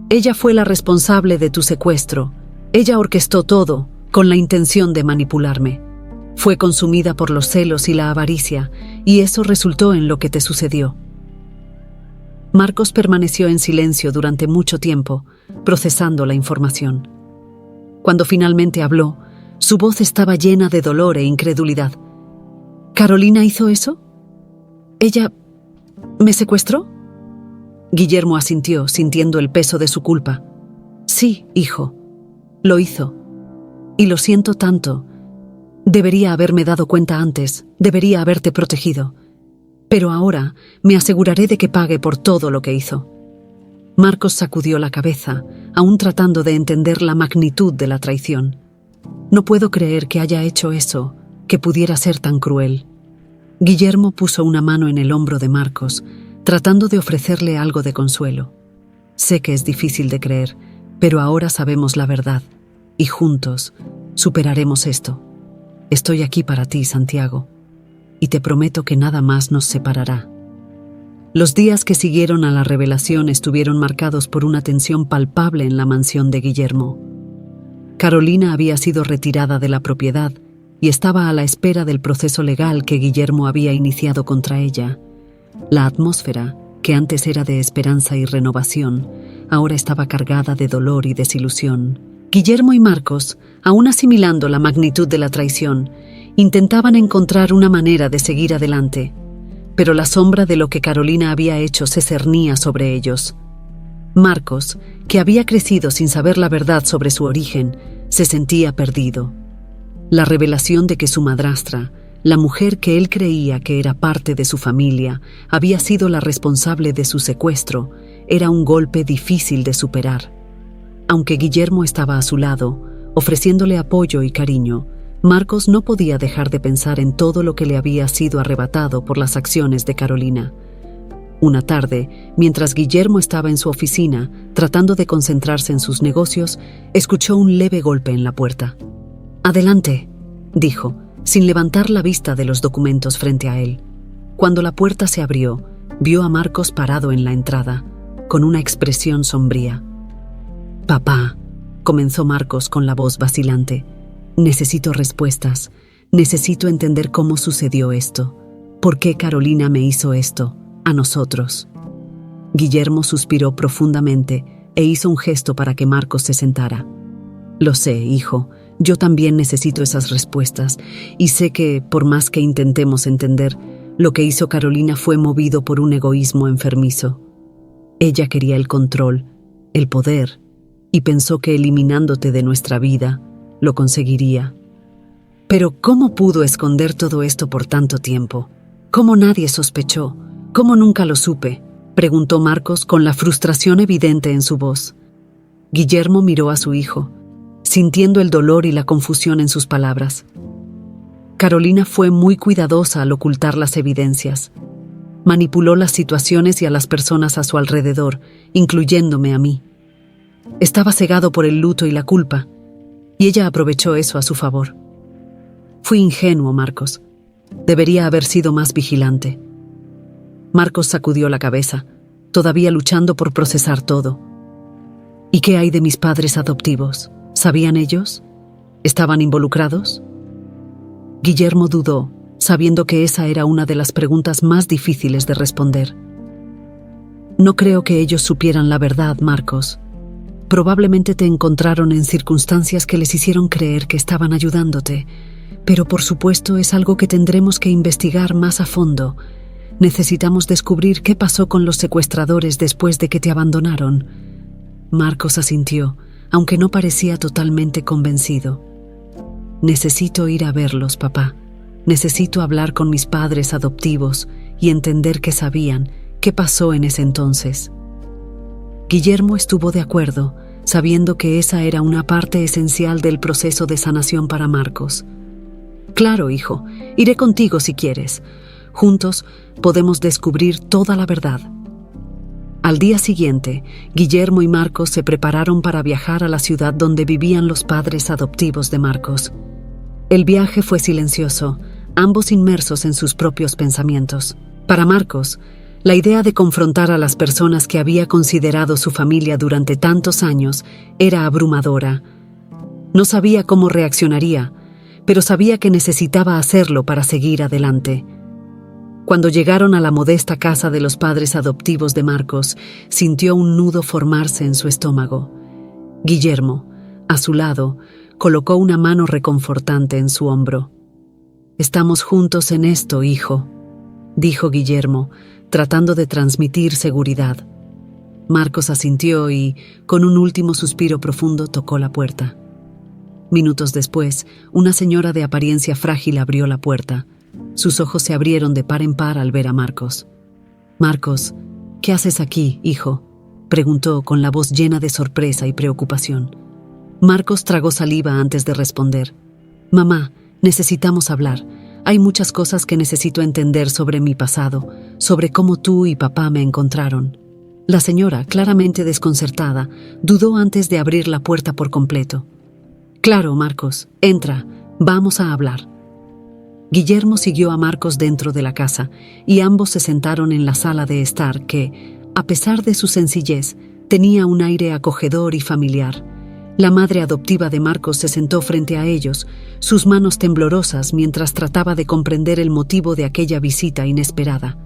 ella fue la responsable de tu secuestro. Ella orquestó todo, con la intención de manipularme. Fue consumida por los celos y la avaricia, y eso resultó en lo que te sucedió». Marcos permaneció en silencio durante mucho tiempo, procesando la información. Cuando finalmente habló, su voz estaba llena de dolor e incredulidad. ¿Carolina hizo eso? ¿Ella me secuestró? Guillermo asintió, sintiendo el peso de su culpa. Sí, hijo, lo hizo. Y lo siento tanto. Debería haberme dado cuenta antes, debería haberte protegido. Pero ahora me aseguraré de que pague por todo lo que hizo. Marcos sacudió la cabeza, aún tratando de entender la magnitud de la traición. No puedo creer que haya hecho eso, que pudiera ser tan cruel. Guillermo puso una mano en el hombro de Marcos, tratando de ofrecerle algo de consuelo. Sé que es difícil de creer, pero ahora sabemos la verdad, y juntos superaremos esto. Estoy aquí para ti, Santiago, y te prometo que nada más nos separará. Los días que siguieron a la revelación estuvieron marcados por una tensión palpable en la mansión de Guillermo. Carolina había sido retirada de la propiedad y estaba a la espera del proceso legal que Guillermo había iniciado contra ella. La atmósfera, que antes era de esperanza y renovación, ahora estaba cargada de dolor y desilusión. Guillermo y Marcos, aún asimilando la magnitud de la traición, intentaban encontrar una manera de seguir adelante, pero la sombra de lo que Carolina había hecho se cernía sobre ellos. Marcos, que había crecido sin saber la verdad sobre su origen, se sentía perdido. La revelación de que su madrastra, la mujer que él creía que era parte de su familia, había sido la responsable de su secuestro, era un golpe difícil de superar. Aunque Guillermo estaba a su lado, ofreciéndole apoyo y cariño, Marcos no podía dejar de pensar en todo lo que le había sido arrebatado por las acciones de Carolina. Una tarde, mientras Guillermo estaba en su oficina, tratando de concentrarse en sus negocios, escuchó un leve golpe en la puerta. «Adelante», dijo, sin levantar la vista de los documentos frente a él. Cuando la puerta se abrió, vio a Marcos parado en la entrada, con una expresión sombría. «Papá», comenzó Marcos con la voz vacilante, «necesito respuestas. Necesito entender cómo sucedió esto. ¿Por qué Carolina me hizo esto? A nosotros». Guillermo suspiró profundamente e hizo un gesto para que Marcos se sentara. «Lo sé, hijo. Yo también necesito esas respuestas, y sé que, por más que intentemos entender, lo que hizo Carolina fue movido por un egoísmo enfermizo. Ella quería el control, el poder, y pensó que eliminándote de nuestra vida, lo conseguiría. Pero ¿cómo pudo esconder todo esto por tanto tiempo? ¿Cómo nadie sospechó? ¿Cómo nunca lo supe?», preguntó Marcos con la frustración evidente en su voz. Guillermo miró a su hijo, sintiendo el dolor y la confusión en sus palabras. Carolina fue muy cuidadosa al ocultar las evidencias. Manipuló las situaciones y a las personas a su alrededor, incluyéndome a mí. Estaba cegado por el luto y la culpa, y ella aprovechó eso a su favor. Fui ingenuo, Marcos. Debería haber sido más vigilante. Marcos sacudió la cabeza, todavía luchando por procesar todo. ¿Y qué hay de mis padres adoptivos? ¿Sabían ellos? ¿Estaban involucrados? Guillermo dudó, sabiendo que esa era una de las preguntas más difíciles de responder. No creo que ellos supieran la verdad, Marcos. Probablemente te encontraron en circunstancias que les hicieron creer que estaban ayudándote, pero por supuesto es algo que tendremos que investigar más a fondo. Necesitamos descubrir qué pasó con los secuestradores después de que te abandonaron. Marcos asintió, aunque no parecía totalmente convencido. Necesito ir a verlos, papá. Necesito hablar con mis padres adoptivos y entender qué sabían, qué pasó en ese entonces. Guillermo estuvo de acuerdo, sabiendo que esa era una parte esencial del proceso de sanación para Marcos. Claro, hijo, iré contigo si quieres. Juntos podemos descubrir toda la verdad. Al día siguiente, Guillermo y Marcos se prepararon para viajar a la ciudad donde vivían los padres adoptivos de Marcos. El viaje fue silencioso, ambos inmersos en sus propios pensamientos. Para Marcos, la idea de confrontar a las personas que había considerado su familia durante tantos años era abrumadora. No sabía cómo reaccionaría, pero sabía que necesitaba hacerlo para seguir adelante. Cuando llegaron a la modesta casa de los padres adoptivos de Marcos, sintió un nudo formarse en su estómago. Guillermo, a su lado, colocó una mano reconfortante en su hombro. Estamos juntos en esto, hijo, dijo Guillermo, tratando de transmitir seguridad. Marcos asintió y, con un último suspiro profundo, tocó la puerta. Minutos después, una señora de apariencia frágil abrió la puerta. Sus ojos se abrieron de par en par al ver a Marcos. «Marcos, ¿qué haces aquí, hijo?», preguntó con la voz llena de sorpresa y preocupación. Marcos tragó saliva antes de responder. «Mamá, necesitamos hablar. Hay muchas cosas que necesito entender sobre mi pasado, sobre cómo tú y papá me encontraron». La señora, claramente desconcertada, dudó antes de abrir la puerta por completo. «Claro, Marcos, entra, vamos a hablar». Guillermo siguió a Marcos dentro de la casa y ambos se sentaron en la sala de estar que, a pesar de su sencillez, tenía un aire acogedor y familiar. La madre adoptiva de Marcos se sentó frente a ellos, sus manos temblorosas mientras trataba de comprender el motivo de aquella visita inesperada.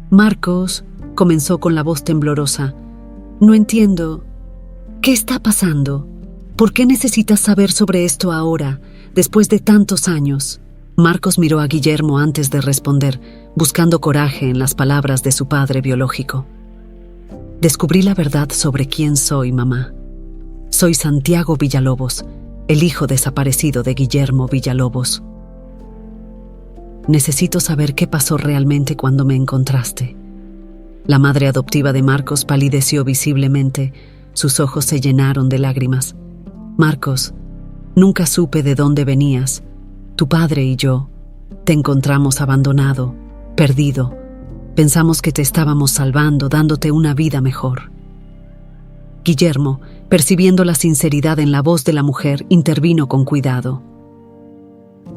«Marcos», comenzó con la voz temblorosa, «no entiendo. ¿Qué está pasando? ¿Por qué necesitas saber sobre esto ahora, después de tantos años?» Marcos miró a Guillermo antes de responder, buscando coraje en las palabras de su padre biológico. «Descubrí la verdad sobre quién soy, mamá. Soy Santiago Villalobos, el hijo desaparecido de Guillermo Villalobos. Necesito saber qué pasó realmente cuando me encontraste». La madre adoptiva de Marcos palideció visiblemente, sus ojos se llenaron de lágrimas. «Marcos, nunca supe de dónde venías. Tu padre y yo te encontramos abandonado, perdido. Pensamos que te estábamos salvando, dándote una vida mejor». Guillermo, percibiendo la sinceridad en la voz de la mujer, intervino con cuidado.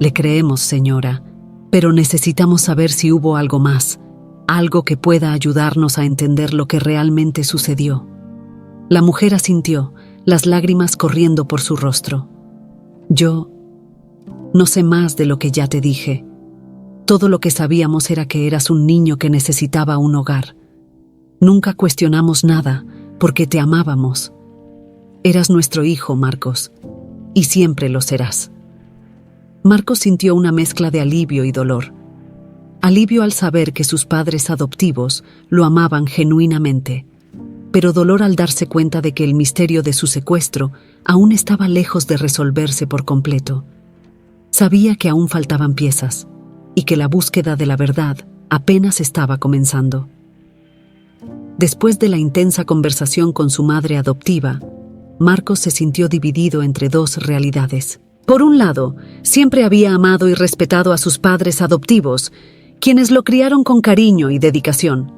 «Le creemos, señora, pero necesitamos saber si hubo algo más, algo que pueda ayudarnos a entender lo que realmente sucedió». La mujer asintió, las lágrimas corriendo por su rostro. «Yo no sé más de lo que ya te dije. Todo lo que sabíamos era que eras un niño que necesitaba un hogar. Nunca cuestionamos nada porque te amábamos. Eras nuestro hijo, Marcos, y siempre lo serás». Marcos sintió una mezcla de alivio y dolor. Alivio al saber que sus padres adoptivos lo amaban genuinamente, pero dolor al darse cuenta de que el misterio de su secuestro aún estaba lejos de resolverse por completo. Sabía que aún faltaban piezas y que la búsqueda de la verdad apenas estaba comenzando. Después de la intensa conversación con su madre adoptiva, Marcos se sintió dividido entre dos realidades. Por un lado, siempre había amado y respetado a sus padres adoptivos, quienes lo criaron con cariño y dedicación.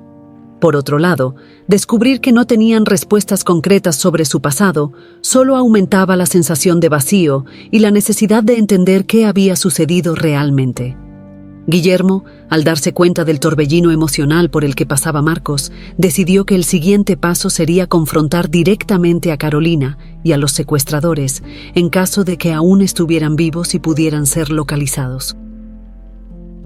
Por otro lado, descubrir que no tenían respuestas concretas sobre su pasado solo aumentaba la sensación de vacío y la necesidad de entender qué había sucedido realmente. Guillermo, al darse cuenta del torbellino emocional por el que pasaba Marcos, decidió que el siguiente paso sería confrontar directamente a Carolina y a los secuestradores, en caso de que aún estuvieran vivos y pudieran ser localizados.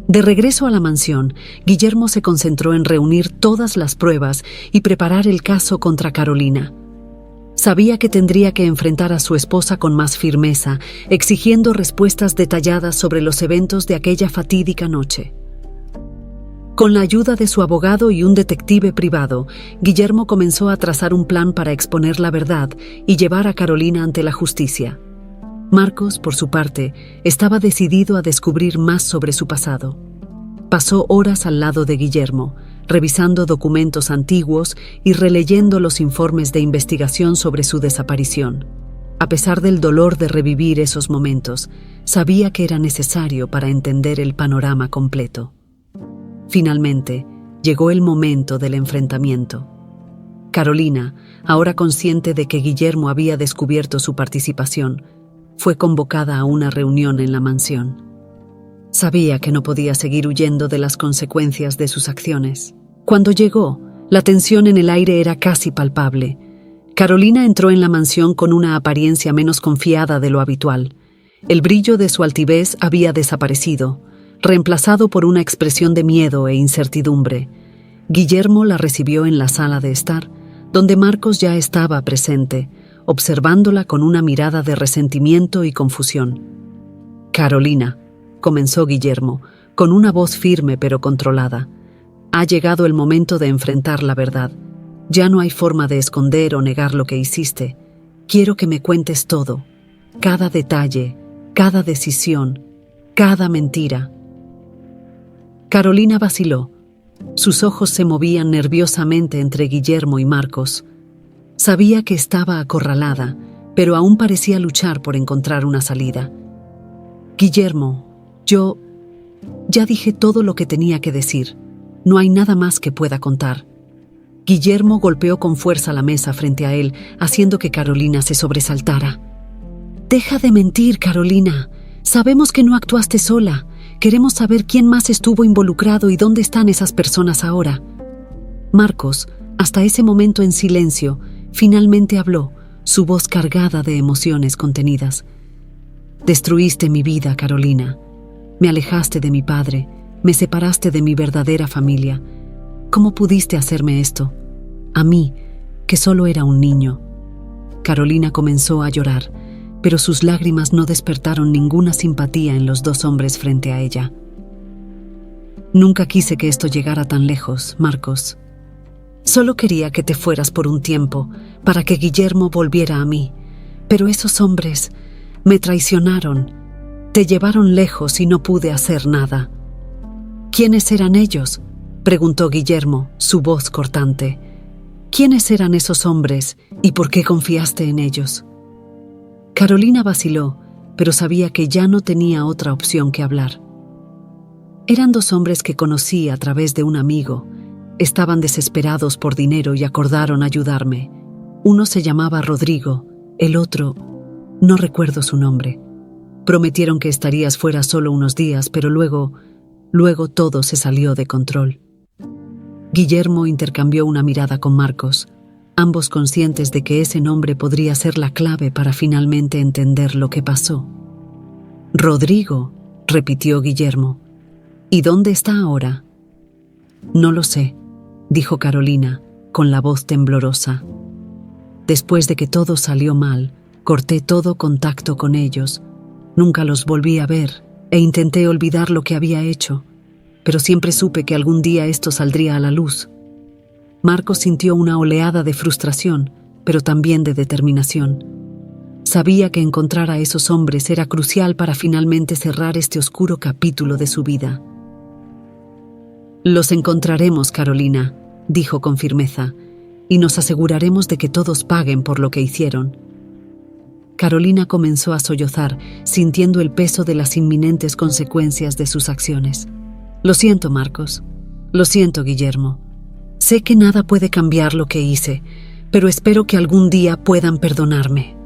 De regreso a la mansión, Guillermo se concentró en reunir todas las pruebas y preparar el caso contra Carolina. Sabía que tendría que enfrentar a su esposa con más firmeza, exigiendo respuestas detalladas sobre los eventos de aquella fatídica noche. Con la ayuda de su abogado y un detective privado, Guillermo comenzó a trazar un plan para exponer la verdad y llevar a Carolina ante la justicia. Marcos, por su parte, estaba decidido a descubrir más sobre su pasado. Pasó horas al lado de Guillermo, revisando documentos antiguos y releyendo los informes de investigación sobre su desaparición. A pesar del dolor de revivir esos momentos, sabía que era necesario para entender el panorama completo. Finalmente, llegó el momento del enfrentamiento. Carolina, ahora consciente de que Guillermo había descubierto su participación, fue convocada a una reunión en la mansión. Sabía que no podía seguir huyendo de las consecuencias de sus acciones. Cuando llegó, la tensión en el aire era casi palpable. Carolina entró en la mansión con una apariencia menos confiada de lo habitual. El brillo de su altivez había desaparecido, reemplazado por una expresión de miedo e incertidumbre. Guillermo la recibió en la sala de estar, donde Marcos ya estaba presente, observándola con una mirada de resentimiento y confusión. «Carolina», comenzó Guillermo, con una voz firme pero controlada. Ha llegado el momento de enfrentar la verdad. Ya no hay forma de esconder o negar lo que hiciste. Quiero que me cuentes todo, cada detalle, cada decisión, cada mentira. Carolina vaciló. Sus ojos se movían nerviosamente entre Guillermo y Marcos. Sabía que estaba acorralada, pero aún parecía luchar por encontrar una salida. Guillermo, yo ya dije todo lo que tenía que decir. No hay nada más que pueda contar. Guillermo golpeó con fuerza la mesa frente a él, haciendo que Carolina se sobresaltara. Deja de mentir, Carolina. Sabemos que no actuaste sola. Queremos saber quién más estuvo involucrado y dónde están esas personas ahora. Marcos, hasta ese momento en silencio, finalmente habló, su voz cargada de emociones contenidas. Destruiste mi vida, Carolina. Me alejaste de mi padre, me separaste de mi verdadera familia. ¿Cómo pudiste hacerme esto? A mí, que solo era un niño. Carolina comenzó a llorar, pero sus lágrimas no despertaron ninguna simpatía en los dos hombres frente a ella. Nunca quise que esto llegara tan lejos, Marcos. Solo quería que te fueras por un tiempo, para que Guillermo volviera a mí. Pero esos hombres me traicionaron, te llevaron lejos y no pude hacer nada. ¿Quiénes eran ellos?, preguntó Guillermo, su voz cortante. ¿Quiénes eran esos hombres y por qué confiaste en ellos? Carolina vaciló, pero sabía que ya no tenía otra opción que hablar. Eran dos hombres que conocí a través de un amigo. Estaban desesperados por dinero y acordaron ayudarme. Uno se llamaba Rodrigo, el otro, no recuerdo su nombre. Prometieron que estarías fuera solo unos días, pero luego todo se salió de control. Guillermo intercambió una mirada con Marcos, ambos conscientes de que ese nombre podría ser la clave para finalmente entender lo que pasó. «Rodrigo», repitió Guillermo. «¿Y dónde está ahora?» «No lo sé», dijo Carolina, con la voz temblorosa. «Después de que todo salió mal, corté todo contacto con ellos. Nunca los volví a ver e intenté olvidar lo que había hecho, pero siempre supe que algún día esto saldría a la luz». Marcos sintió una oleada de frustración, pero también de determinación. Sabía que encontrar a esos hombres era crucial para finalmente cerrar este oscuro capítulo de su vida. «Los encontraremos, Carolina», dijo con firmeza, «y nos aseguraremos de que todos paguen por lo que hicieron». Carolina comenzó a sollozar, sintiendo el peso de las inminentes consecuencias de sus acciones. «Lo siento, Marcos. Lo siento, Guillermo. Sé que nada puede cambiar lo que hice, pero espero que algún día puedan perdonarme».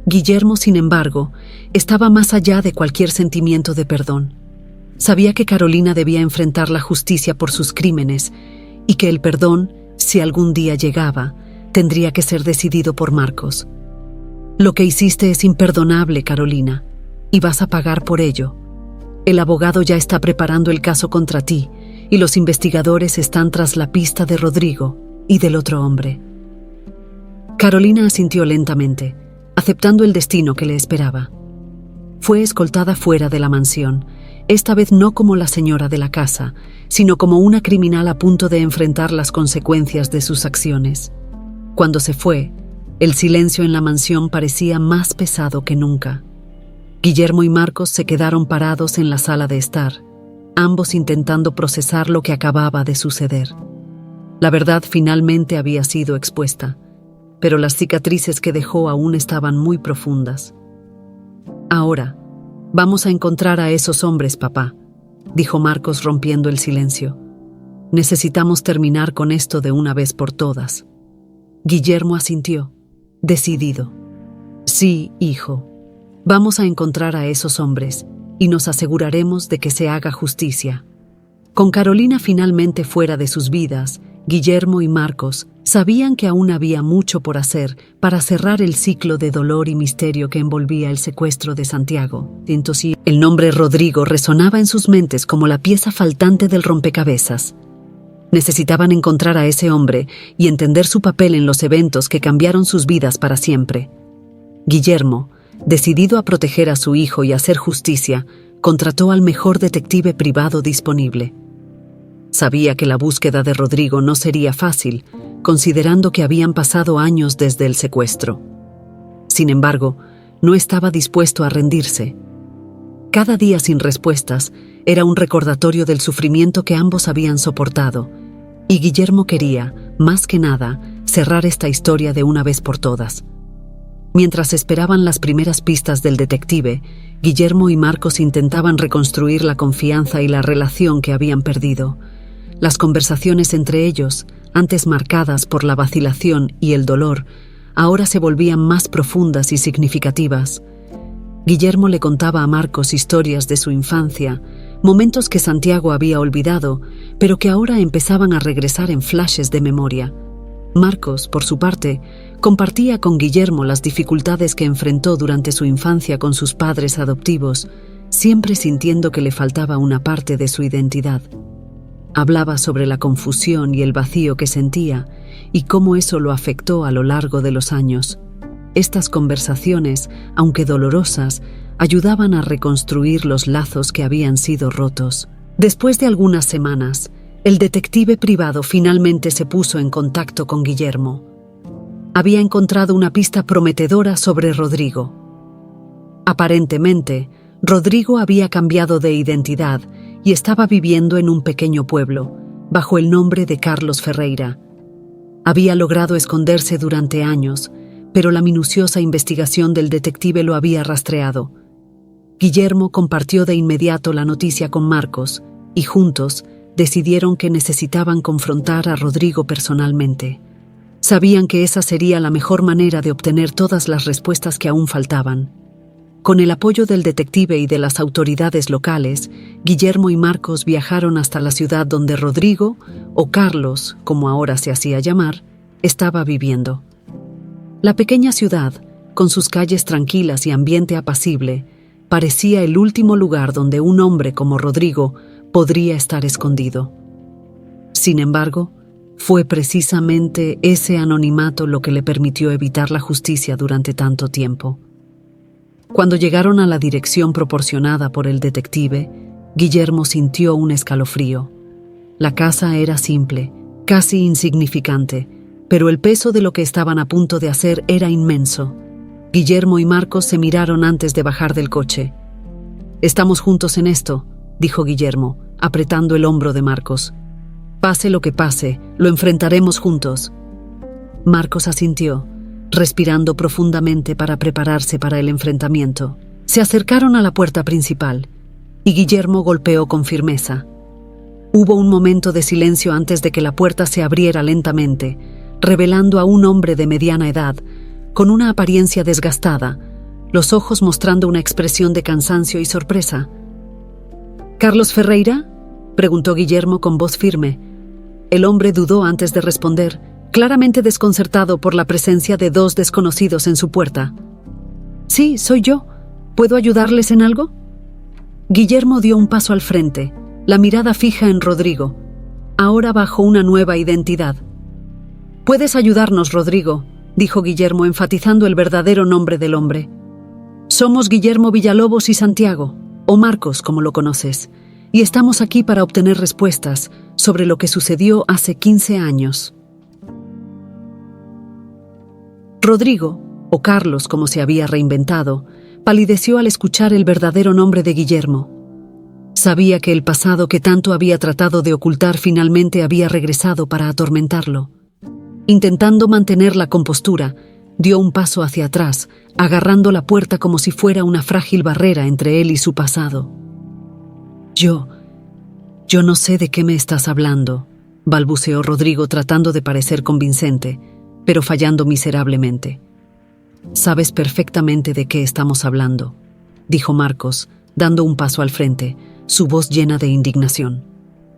Guillermo, sin embargo, estaba más allá de cualquier sentimiento de perdón. Sabía que Carolina debía enfrentar la justicia por sus crímenes y que el perdón, si algún día llegaba, tendría que ser decidido por Marcos. «Lo que hiciste es imperdonable, Carolina, y vas a pagar por ello. El abogado ya está preparando el caso contra ti y los investigadores están tras la pista de Rodrigo y del otro hombre». Carolina asintió lentamente, aceptando el destino que le esperaba. Fue escoltada fuera de la mansión, esta vez no como la señora de la casa, sino como una criminal a punto de enfrentar las consecuencias de sus acciones. Cuando se fue, el silencio en la mansión parecía más pesado que nunca. Guillermo y Marcos se quedaron parados en la sala de estar, ambos intentando procesar lo que acababa de suceder. La verdad finalmente había sido expuesta, pero las cicatrices que dejó aún estaban muy profundas. «Ahora, vamos a encontrar a esos hombres, papá», dijo Marcos rompiendo el silencio. «Necesitamos terminar con esto de una vez por todas». Guillermo asintió, decidido. «Sí, hijo. Vamos a encontrar a esos hombres y nos aseguraremos de que se haga justicia». Con Carolina finalmente fuera de sus vidas, Guillermo y Marcos sabían que aún había mucho por hacer para cerrar el ciclo de dolor y misterio que envolvía el secuestro de Santiago. El nombre Rodrigo resonaba en sus mentes como la pieza faltante del rompecabezas. Necesitaban encontrar a ese hombre y entender su papel en los eventos que cambiaron sus vidas para siempre. Guillermo, decidido a proteger a su hijo y hacer justicia, contrató al mejor detective privado disponible. Sabía que la búsqueda de Rodrigo no sería fácil, considerando que habían pasado años desde el secuestro. Sin embargo, no estaba dispuesto a rendirse. Cada día sin respuestas era un recordatorio del sufrimiento que ambos habían soportado, y Guillermo quería, más que nada, cerrar esta historia de una vez por todas. Mientras esperaban las primeras pistas del detective, Guillermo y Marcos intentaban reconstruir la confianza y la relación que habían perdido. Las conversaciones entre ellos, antes marcadas por la vacilación y el dolor, ahora se volvían más profundas y significativas. Guillermo le contaba a Marcos historias de su infancia, momentos que Santiago había olvidado, pero que ahora empezaban a regresar en flashes de memoria. Marcos, por su parte, compartía con Guillermo las dificultades que enfrentó durante su infancia con sus padres adoptivos, siempre sintiendo que le faltaba una parte de su identidad. Hablaba sobre la confusión y el vacío que sentía y cómo eso lo afectó a lo largo de los años. Estas conversaciones, aunque dolorosas, ayudaban a reconstruir los lazos que habían sido rotos. Después de algunas semanas, el detective privado finalmente se puso en contacto con Guillermo. Había encontrado una pista prometedora sobre Rodrigo. Aparentemente, Rodrigo había cambiado de identidad y estaba viviendo en un pequeño pueblo, bajo el nombre de Carlos Ferreira. Había logrado esconderse durante años, pero la minuciosa investigación del detective lo había rastreado. Guillermo compartió de inmediato la noticia con Marcos, y juntos decidieron que necesitaban confrontar a Rodrigo personalmente. Sabían que esa sería la mejor manera de obtener todas las respuestas que aún faltaban. Con el apoyo del detective y de las autoridades locales, Guillermo y Marcos viajaron hasta la ciudad donde Rodrigo, o Carlos, como ahora se hacía llamar, estaba viviendo. La pequeña ciudad, con sus calles tranquilas y ambiente apacible, parecía el último lugar donde un hombre como Rodrigo podría estar escondido. Sin embargo, fue precisamente ese anonimato lo que le permitió evitar la justicia durante tanto tiempo. Cuando llegaron a la dirección proporcionada por el detective, Guillermo sintió un escalofrío. La casa era simple, casi insignificante, pero el peso de lo que estaban a punto de hacer era inmenso. Guillermo y Marcos se miraron antes de bajar del coche. «Estamos juntos en esto», dijo Guillermo, apretando el hombro de Marcos. «Pase lo que pase, lo enfrentaremos juntos». Marcos asintió, respirando profundamente para prepararse para el enfrentamiento. Se acercaron a la puerta principal, y Guillermo golpeó con firmeza. Hubo un momento de silencio antes de que la puerta se abriera lentamente, revelando a un hombre de mediana edad, con una apariencia desgastada, los ojos mostrando una expresión de cansancio y sorpresa. «¿Carlos Ferreira?», preguntó Guillermo con voz firme. El hombre dudó antes de responder, claramente desconcertado por la presencia de dos desconocidos en su puerta. «Sí, soy yo. ¿Puedo ayudarles en algo?». Guillermo dio un paso al frente, la mirada fija en Rodrigo, ahora bajo una nueva identidad. «Puedes ayudarnos, Rodrigo», dijo Guillermo, enfatizando el verdadero nombre del hombre. «Somos Guillermo Villalobos y Santiago, o Marcos, como lo conoces, y estamos aquí para obtener respuestas sobre lo que sucedió hace 15 años». Rodrigo, o Carlos como se había reinventado, palideció al escuchar el verdadero nombre de Guillermo. Sabía que el pasado que tanto había tratado de ocultar finalmente había regresado para atormentarlo. Intentando mantener la compostura, dio un paso hacia atrás, agarrando la puerta como si fuera una frágil barrera entre él y su pasado. Yo no sé de qué me estás hablando», balbuceó Rodrigo tratando de parecer convincente, pero fallando miserablemente. «Sabes perfectamente de qué estamos hablando», dijo Marcos, dando un paso al frente, su voz llena de indignación.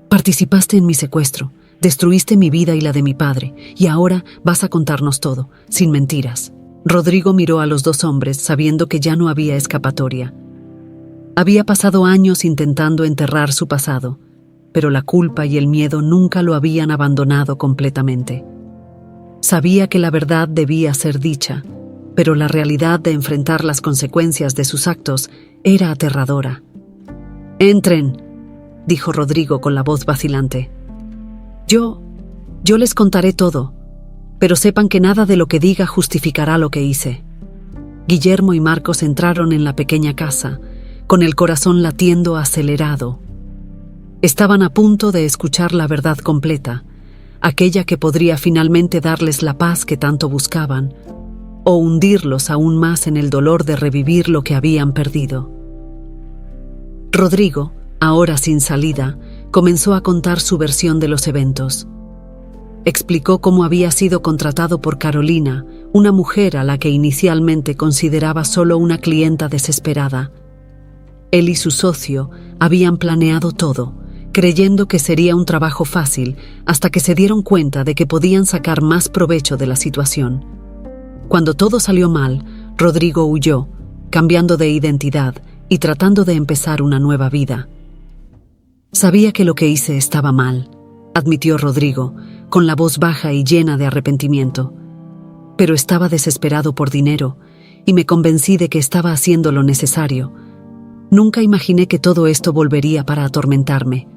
«Participaste en mi secuestro, destruiste mi vida y la de mi padre, y ahora vas a contarnos todo, sin mentiras». Rodrigo miró a los dos hombres, sabiendo que ya no había escapatoria. Había pasado años intentando enterrar su pasado, pero la culpa y el miedo nunca lo habían abandonado completamente. Sabía que la verdad debía ser dicha, pero la realidad de enfrentar las consecuencias de sus actos era aterradora. «Entren», dijo Rodrigo con la voz vacilante. Yo les contaré todo, pero sepan que nada de lo que diga justificará lo que hice». Guillermo y Marcos entraron en la pequeña casa, con el corazón latiendo acelerado. Estaban a punto de escuchar la verdad completa, aquella que podría finalmente darles la paz que tanto buscaban, o hundirlos aún más en el dolor de revivir lo que habían perdido. Rodrigo, ahora sin salida, comenzó a contar su versión de los eventos. Explicó cómo había sido contratado por Carolina, una mujer a la que inicialmente consideraba solo una clienta desesperada. Él y su socio habían planeado todo, creyendo que sería un trabajo fácil, hasta que se dieron cuenta de que podían sacar más provecho de la situación. Cuando todo salió mal, Rodrigo huyó, cambiando de identidad y tratando de empezar una nueva vida. «Sabía que lo que hice estaba mal», admitió Rodrigo, con la voz baja y llena de arrepentimiento. «Pero estaba desesperado por dinero y me convencí de que estaba haciendo lo necesario. Nunca imaginé que todo esto volvería para atormentarme».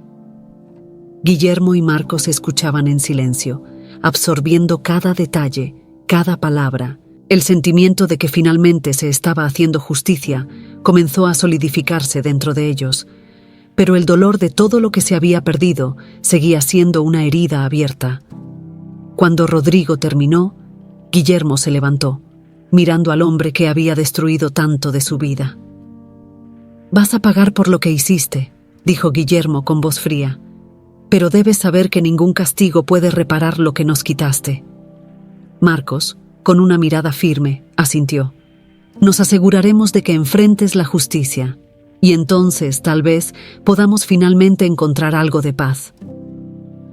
Guillermo y Marcos escuchaban en silencio, absorbiendo cada detalle, cada palabra. El sentimiento de que finalmente se estaba haciendo justicia comenzó a solidificarse dentro de ellos, pero el dolor de todo lo que se había perdido seguía siendo una herida abierta. Cuando Rodrigo terminó, Guillermo se levantó, mirando al hombre que había destruido tanto de su vida. «Vas a pagar por lo que hiciste», dijo Guillermo con voz fría, «pero debes saber que ningún castigo puede reparar lo que nos quitaste». Marcos, con una mirada firme, asintió. «Nos aseguraremos de que enfrentes la justicia, y entonces, tal vez, podamos finalmente encontrar algo de paz».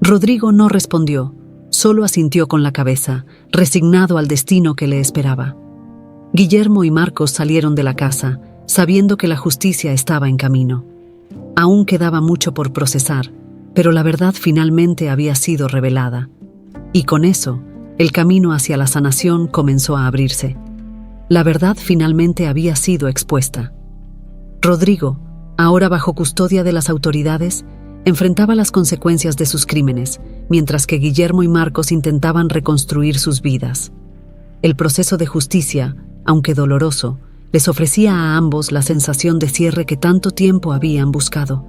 Rodrigo no respondió, solo asintió con la cabeza, resignado al destino que le esperaba. Guillermo y Marcos salieron de la casa, sabiendo que la justicia estaba en camino. Aún quedaba mucho por procesar, pero la verdad finalmente había sido revelada. Y con eso, el camino hacia la sanación comenzó a abrirse. La verdad finalmente había sido expuesta. Rodrigo, ahora bajo custodia de las autoridades, enfrentaba las consecuencias de sus crímenes, mientras que Guillermo y Marcos intentaban reconstruir sus vidas. El proceso de justicia, aunque doloroso, les ofrecía a ambos la sensación de cierre que tanto tiempo habían buscado.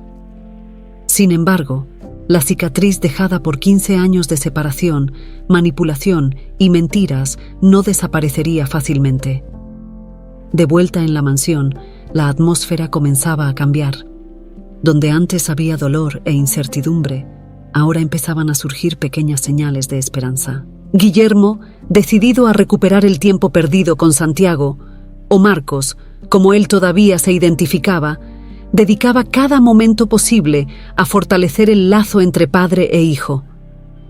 Sin embargo, la cicatriz dejada por 15 años de separación, manipulación y mentiras no desaparecería fácilmente. De vuelta en la mansión, la atmósfera comenzaba a cambiar. Donde antes había dolor e incertidumbre, ahora empezaban a surgir pequeñas señales de esperanza. Guillermo, decidido a recuperar el tiempo perdido con Santiago, o Marcos, como él todavía se identificaba, dedicaba cada momento posible a fortalecer el lazo entre padre e hijo.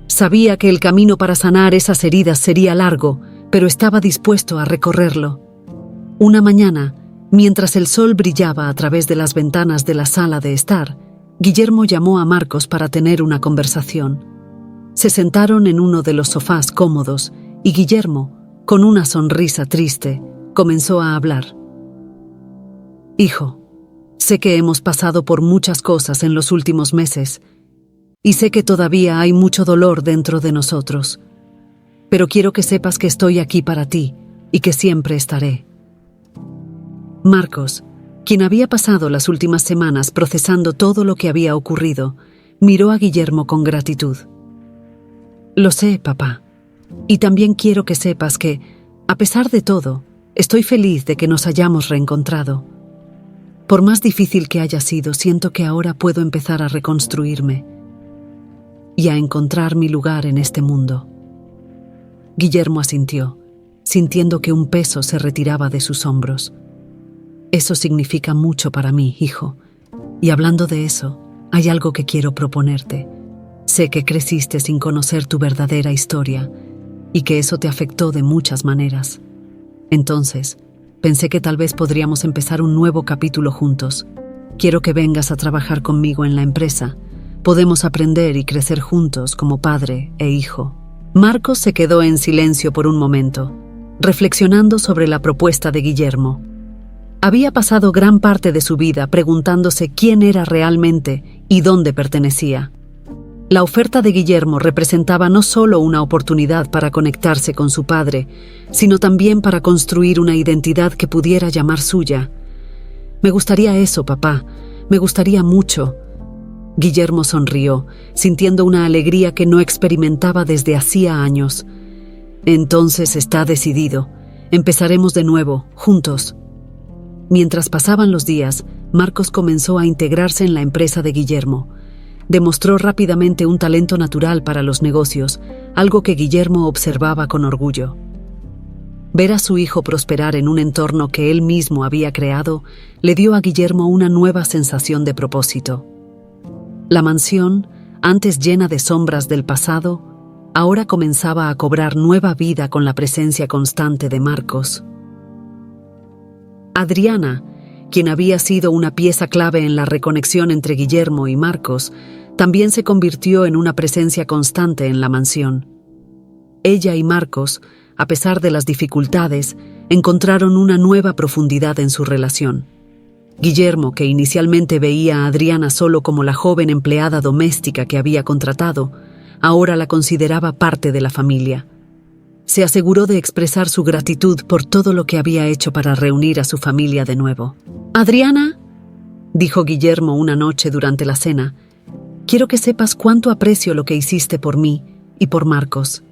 Sabía que el camino para sanar esas heridas sería largo, pero estaba dispuesto a recorrerlo. Una mañana, mientras el sol brillaba a través de las ventanas de la sala de estar, Guillermo llamó a Marcos para tener una conversación. Se sentaron en uno de los sofás cómodos y Guillermo, con una sonrisa triste, comenzó a hablar. «Hijo, sé que hemos pasado por muchas cosas en los últimos meses y sé que todavía hay mucho dolor dentro de nosotros, pero quiero que sepas que estoy aquí para ti y que siempre estaré». Marcos, quien había pasado las últimas semanas procesando todo lo que había ocurrido, miró a Guillermo con gratitud. «Lo sé, papá, y también quiero que sepas que, a pesar de todo, estoy feliz de que nos hayamos reencontrado. Por más difícil que haya sido, siento que ahora puedo empezar a reconstruirme y a encontrar mi lugar en este mundo». Guillermo asintió, sintiendo que un peso se retiraba de sus hombros. «Eso significa mucho para mí, hijo. Y hablando de eso, hay algo que quiero proponerte. Sé que creciste sin conocer tu verdadera historia y que eso te afectó de muchas maneras. Entonces, pensé que tal vez podríamos empezar un nuevo capítulo juntos. Quiero que vengas a trabajar conmigo en la empresa. Podemos aprender y crecer juntos como padre e hijo». Marcos se quedó en silencio por un momento, reflexionando sobre la propuesta de Guillermo. Había pasado gran parte de su vida preguntándose quién era realmente y dónde pertenecía. La oferta de Guillermo representaba no solo una oportunidad para conectarse con su padre, sino también para construir una identidad que pudiera llamar suya. «Me gustaría eso, papá. Me gustaría mucho». Guillermo sonrió, sintiendo una alegría que no experimentaba desde hacía años. «Entonces está decidido. Empezaremos de nuevo, juntos». Mientras pasaban los días, Marcos comenzó a integrarse en la empresa de Guillermo. Demostró rápidamente un talento natural para los negocios, algo que Guillermo observaba con orgullo. Ver a su hijo prosperar en un entorno que él mismo había creado le dio a Guillermo una nueva sensación de propósito. La mansión, antes llena de sombras del pasado, ahora comenzaba a cobrar nueva vida con la presencia constante de Marcos. Adriana, quien había sido una pieza clave en la reconexión entre Guillermo y Marcos, también se convirtió en una presencia constante en la mansión. Ella y Marcos, a pesar de las dificultades, encontraron una nueva profundidad en su relación. Guillermo, que inicialmente veía a Adriana solo como la joven empleada doméstica que había contratado, ahora la consideraba parte de la familia. Se aseguró de expresar su gratitud por todo lo que había hecho para reunir a su familia de nuevo. «Adriana», dijo Guillermo una noche durante la cena, «quiero que sepas cuánto aprecio lo que hiciste por mí y por Marcos.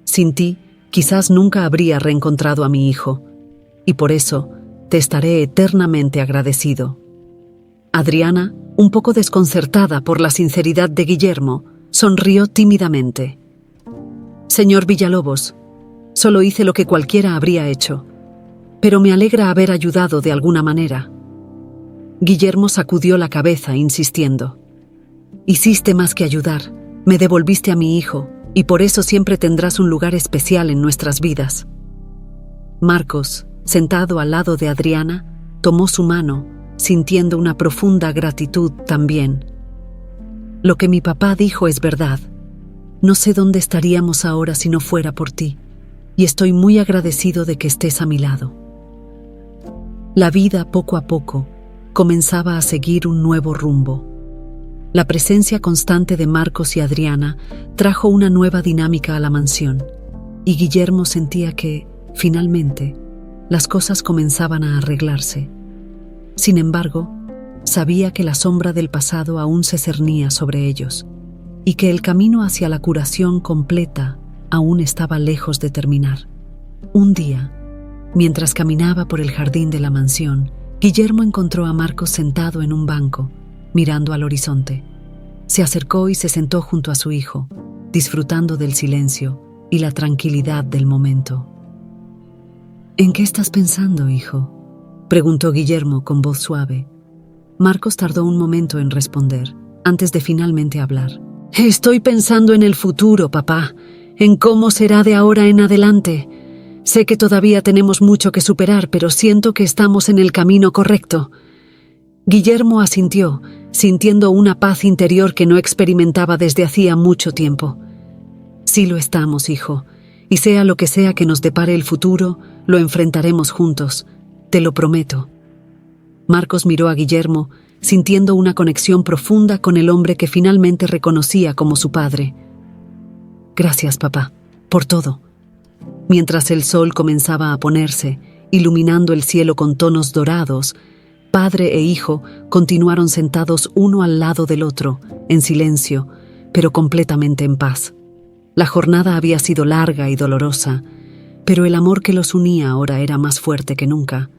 Sin ti, quizás nunca habría reencontrado a mi hijo, y por eso te estaré eternamente agradecido». Adriana, un poco desconcertada por la sinceridad de Guillermo, sonrió tímidamente. «Señor Villalobos, solo hice lo que cualquiera habría hecho, pero me alegra haber ayudado de alguna manera». Guillermo sacudió la cabeza, insistiendo. «Hiciste más que ayudar, me devolviste a mi hijo, y por eso siempre tendrás un lugar especial en nuestras vidas». Marcos, sentado al lado de Adriana, tomó su mano, sintiendo una profunda gratitud también. «Lo que mi papá dijo es verdad. No sé dónde estaríamos ahora si no fuera por ti, y estoy muy agradecido de que estés a mi lado». La vida, poco a poco, comenzaba a seguir un nuevo rumbo. La presencia constante de Marcos y Adriana trajo una nueva dinámica a la mansión, y Guillermo sentía que, finalmente, las cosas comenzaban a arreglarse. Sin embargo, sabía que la sombra del pasado aún se cernía sobre ellos, y que el camino hacia la curación completa aún estaba lejos de terminar. Un día, mientras caminaba por el jardín de la mansión, Guillermo encontró a Marcos sentado en un banco, mirando al horizonte. Se acercó y se sentó junto a su hijo, disfrutando del silencio y la tranquilidad del momento. «¿En qué estás pensando, hijo?», preguntó Guillermo con voz suave. Marcos tardó un momento en responder, antes de finalmente hablar. «Estoy pensando en el futuro, papá, en cómo será de ahora en adelante. Sé que todavía tenemos mucho que superar, pero siento que estamos en el camino correcto». Guillermo asintió, sintiendo una paz interior que no experimentaba desde hacía mucho tiempo. «Sí lo estamos, hijo, y sea lo que sea que nos depare el futuro, lo enfrentaremos juntos, te lo prometo». Marcos miró a Guillermo, sintiendo una conexión profunda con el hombre que finalmente reconocía como su padre. «Gracias, papá, por todo». Mientras el sol comenzaba a ponerse, iluminando el cielo con tonos dorados, padre e hijo continuaron sentados uno al lado del otro, en silencio, pero completamente en paz. La jornada había sido larga y dolorosa, pero el amor que los unía ahora era más fuerte que nunca.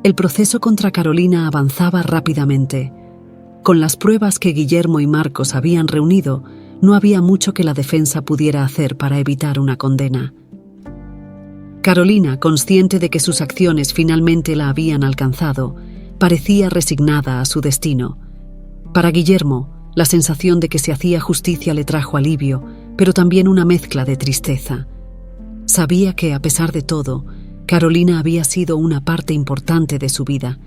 El proceso contra Carolina avanzaba rápidamente. Con las pruebas que Guillermo y Marcos habían reunido, no había mucho que la defensa pudiera hacer para evitar una condena. Carolina, consciente de que sus acciones finalmente la habían alcanzado, parecía resignada a su destino. Para Guillermo, la sensación de que se hacía justicia le trajo alivio, pero también una mezcla de tristeza. Sabía que, a pesar de todo, Carolina había sido una parte importante de su vida,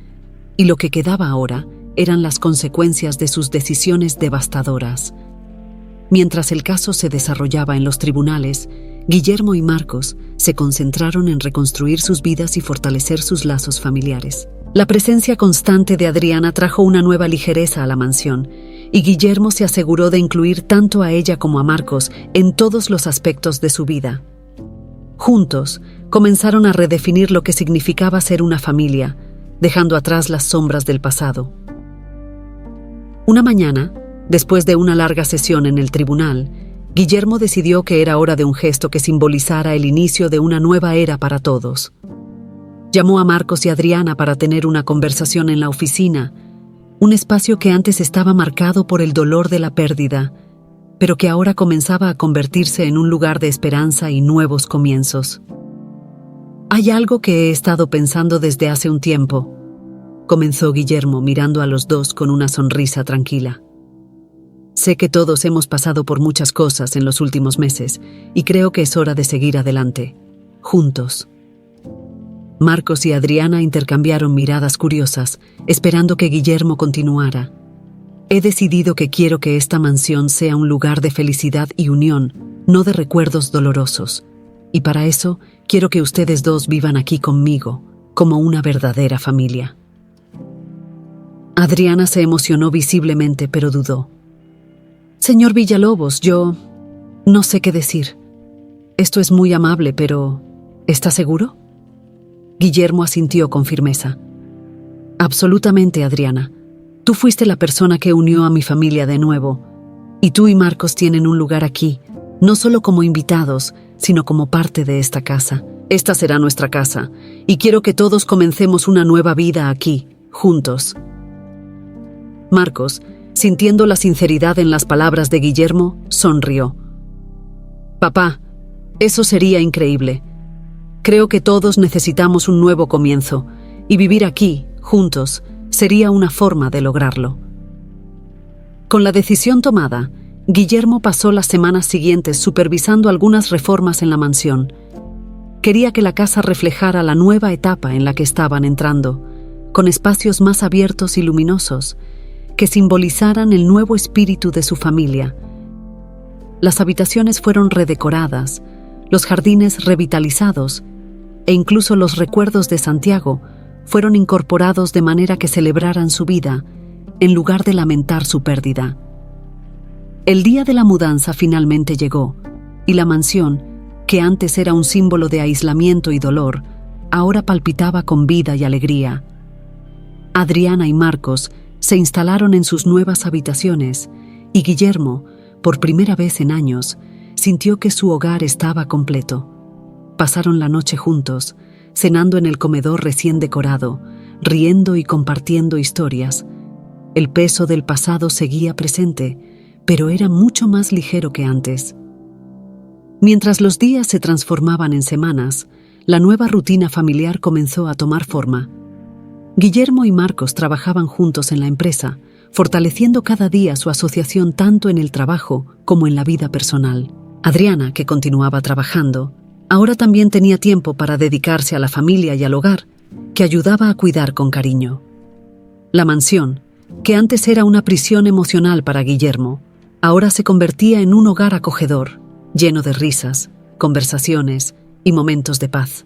y lo que quedaba ahora eran las consecuencias de sus decisiones devastadoras. Mientras el caso se desarrollaba en los tribunales, Guillermo y Marcos se concentraron en reconstruir sus vidas y fortalecer sus lazos familiares. La presencia constante de Adriana trajo una nueva ligereza a la mansión, y Guillermo se aseguró de incluir tanto a ella como a Marcos en todos los aspectos de su vida. Juntos, comenzaron a redefinir lo que significaba ser una familia, dejando atrás las sombras del pasado. Una mañana, después de una larga sesión en el tribunal, Guillermo decidió que era hora de un gesto que simbolizara el inicio de una nueva era para todos. Llamó a Marcos y Adriana para tener una conversación en la oficina, un espacio que antes estaba marcado por el dolor de la pérdida, pero que ahora comenzaba a convertirse en un lugar de esperanza y nuevos comienzos. «Hay algo que he estado pensando desde hace un tiempo», comenzó Guillermo mirando a los dos con una sonrisa tranquila. «Sé que todos hemos pasado por muchas cosas en los últimos meses y creo que es hora de seguir adelante, juntos». Marcos y Adriana intercambiaron miradas curiosas, esperando que Guillermo continuara. «He decidido que quiero que esta mansión sea un lugar de felicidad y unión, no de recuerdos dolorosos. Y para eso, quiero que ustedes dos vivan aquí conmigo, como una verdadera familia». Adriana se emocionó visiblemente, pero dudó. «Señor Villalobos, yo no sé qué decir. Esto es muy amable, pero ¿está seguro?». Guillermo asintió con firmeza. «Absolutamente, Adriana. Tú fuiste la persona que unió a mi familia de nuevo. Y tú y Marcos tienen un lugar aquí, no solo como invitados, sino como parte de esta casa. Esta será nuestra casa, y quiero que todos comencemos una nueva vida aquí, juntos». Marcos, sintiendo la sinceridad en las palabras de Guillermo, sonrió. «Papá, eso sería increíble. Creo que todos necesitamos un nuevo comienzo, y vivir aquí, juntos, sería una forma de lograrlo». Con la decisión tomada, Guillermo pasó las semanas siguientes supervisando algunas reformas en la mansión. Quería que la casa reflejara la nueva etapa en la que estaban entrando, con espacios más abiertos y luminosos, que simbolizaran el nuevo espíritu de su familia. Las habitaciones fueron redecoradas, los jardines revitalizados, e incluso los recuerdos de Santiago fueron incorporados de manera que celebraran su vida, en lugar de lamentar su pérdida. El día de la mudanza finalmente llegó, y la mansión, que antes era un símbolo de aislamiento y dolor, ahora palpitaba con vida y alegría. Adriana y Marcos se instalaron en sus nuevas habitaciones, y Guillermo, por primera vez en años, sintió que su hogar estaba completo. Pasaron la noche juntos, cenando en el comedor recién decorado, riendo y compartiendo historias. El peso del pasado seguía presente, pero era mucho más ligero que antes. Mientras los días se transformaban en semanas, la nueva rutina familiar comenzó a tomar forma. Guillermo y Marcos trabajaban juntos en la empresa, fortaleciendo cada día su asociación tanto en el trabajo como en la vida personal. Adriana, que continuaba trabajando, ahora también tenía tiempo para dedicarse a la familia y al hogar, que ayudaba a cuidar con cariño. La mansión, que antes era una prisión emocional para Guillermo, ahora se convertía en un hogar acogedor, lleno de risas, conversaciones y momentos de paz.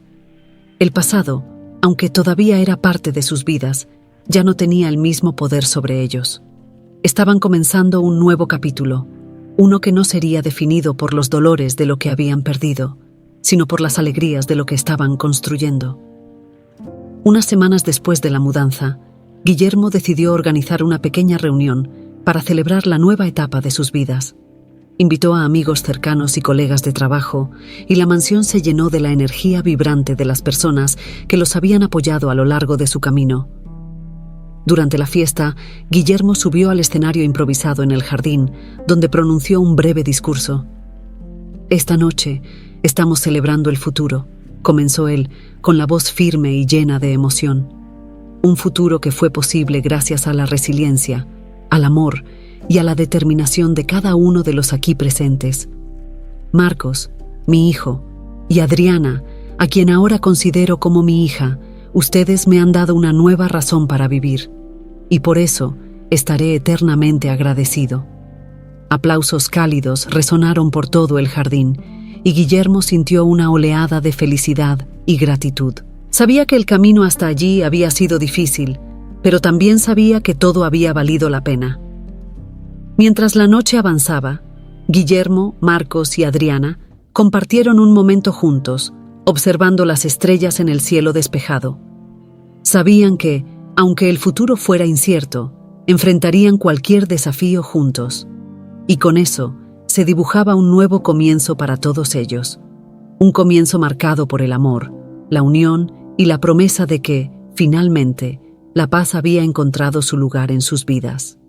El pasado, aunque todavía era parte de sus vidas, ya no tenía el mismo poder sobre ellos. Estaban comenzando un nuevo capítulo, uno que no sería definido por los dolores de lo que habían perdido, sino por las alegrías de lo que estaban construyendo. Unas semanas después de la mudanza, Guillermo decidió organizar una pequeña reunión para celebrar la nueva etapa de sus vidas. Invitó a amigos cercanos y colegas de trabajo, y la mansión se llenó de la energía vibrante de las personas que los habían apoyado a lo largo de su camino. Durante la fiesta, Guillermo subió al escenario improvisado en el jardín, donde pronunció un breve discurso. «Esta noche estamos celebrando el futuro», comenzó él, con la voz firme y llena de emoción. «Un futuro que fue posible gracias a la resiliencia, al amor y a la determinación de cada uno de los aquí presentes. Marcos, mi hijo, y Adriana, a quien ahora considero como mi hija, ustedes me han dado una nueva razón para vivir, y por eso estaré eternamente agradecido». Aplausos cálidos resonaron por todo el jardín, y Guillermo sintió una oleada de felicidad y gratitud. Sabía que el camino hasta allí había sido difícil, pero también sabía que todo había valido la pena. Mientras la noche avanzaba, Guillermo, Marcos y Adriana compartieron un momento juntos, observando las estrellas en el cielo despejado. Sabían que, aunque el futuro fuera incierto, enfrentarían cualquier desafío juntos. Y con eso, se dibujaba un nuevo comienzo para todos ellos. Un comienzo marcado por el amor, la unión y la promesa de que, finalmente, la paz había encontrado su lugar en sus vidas.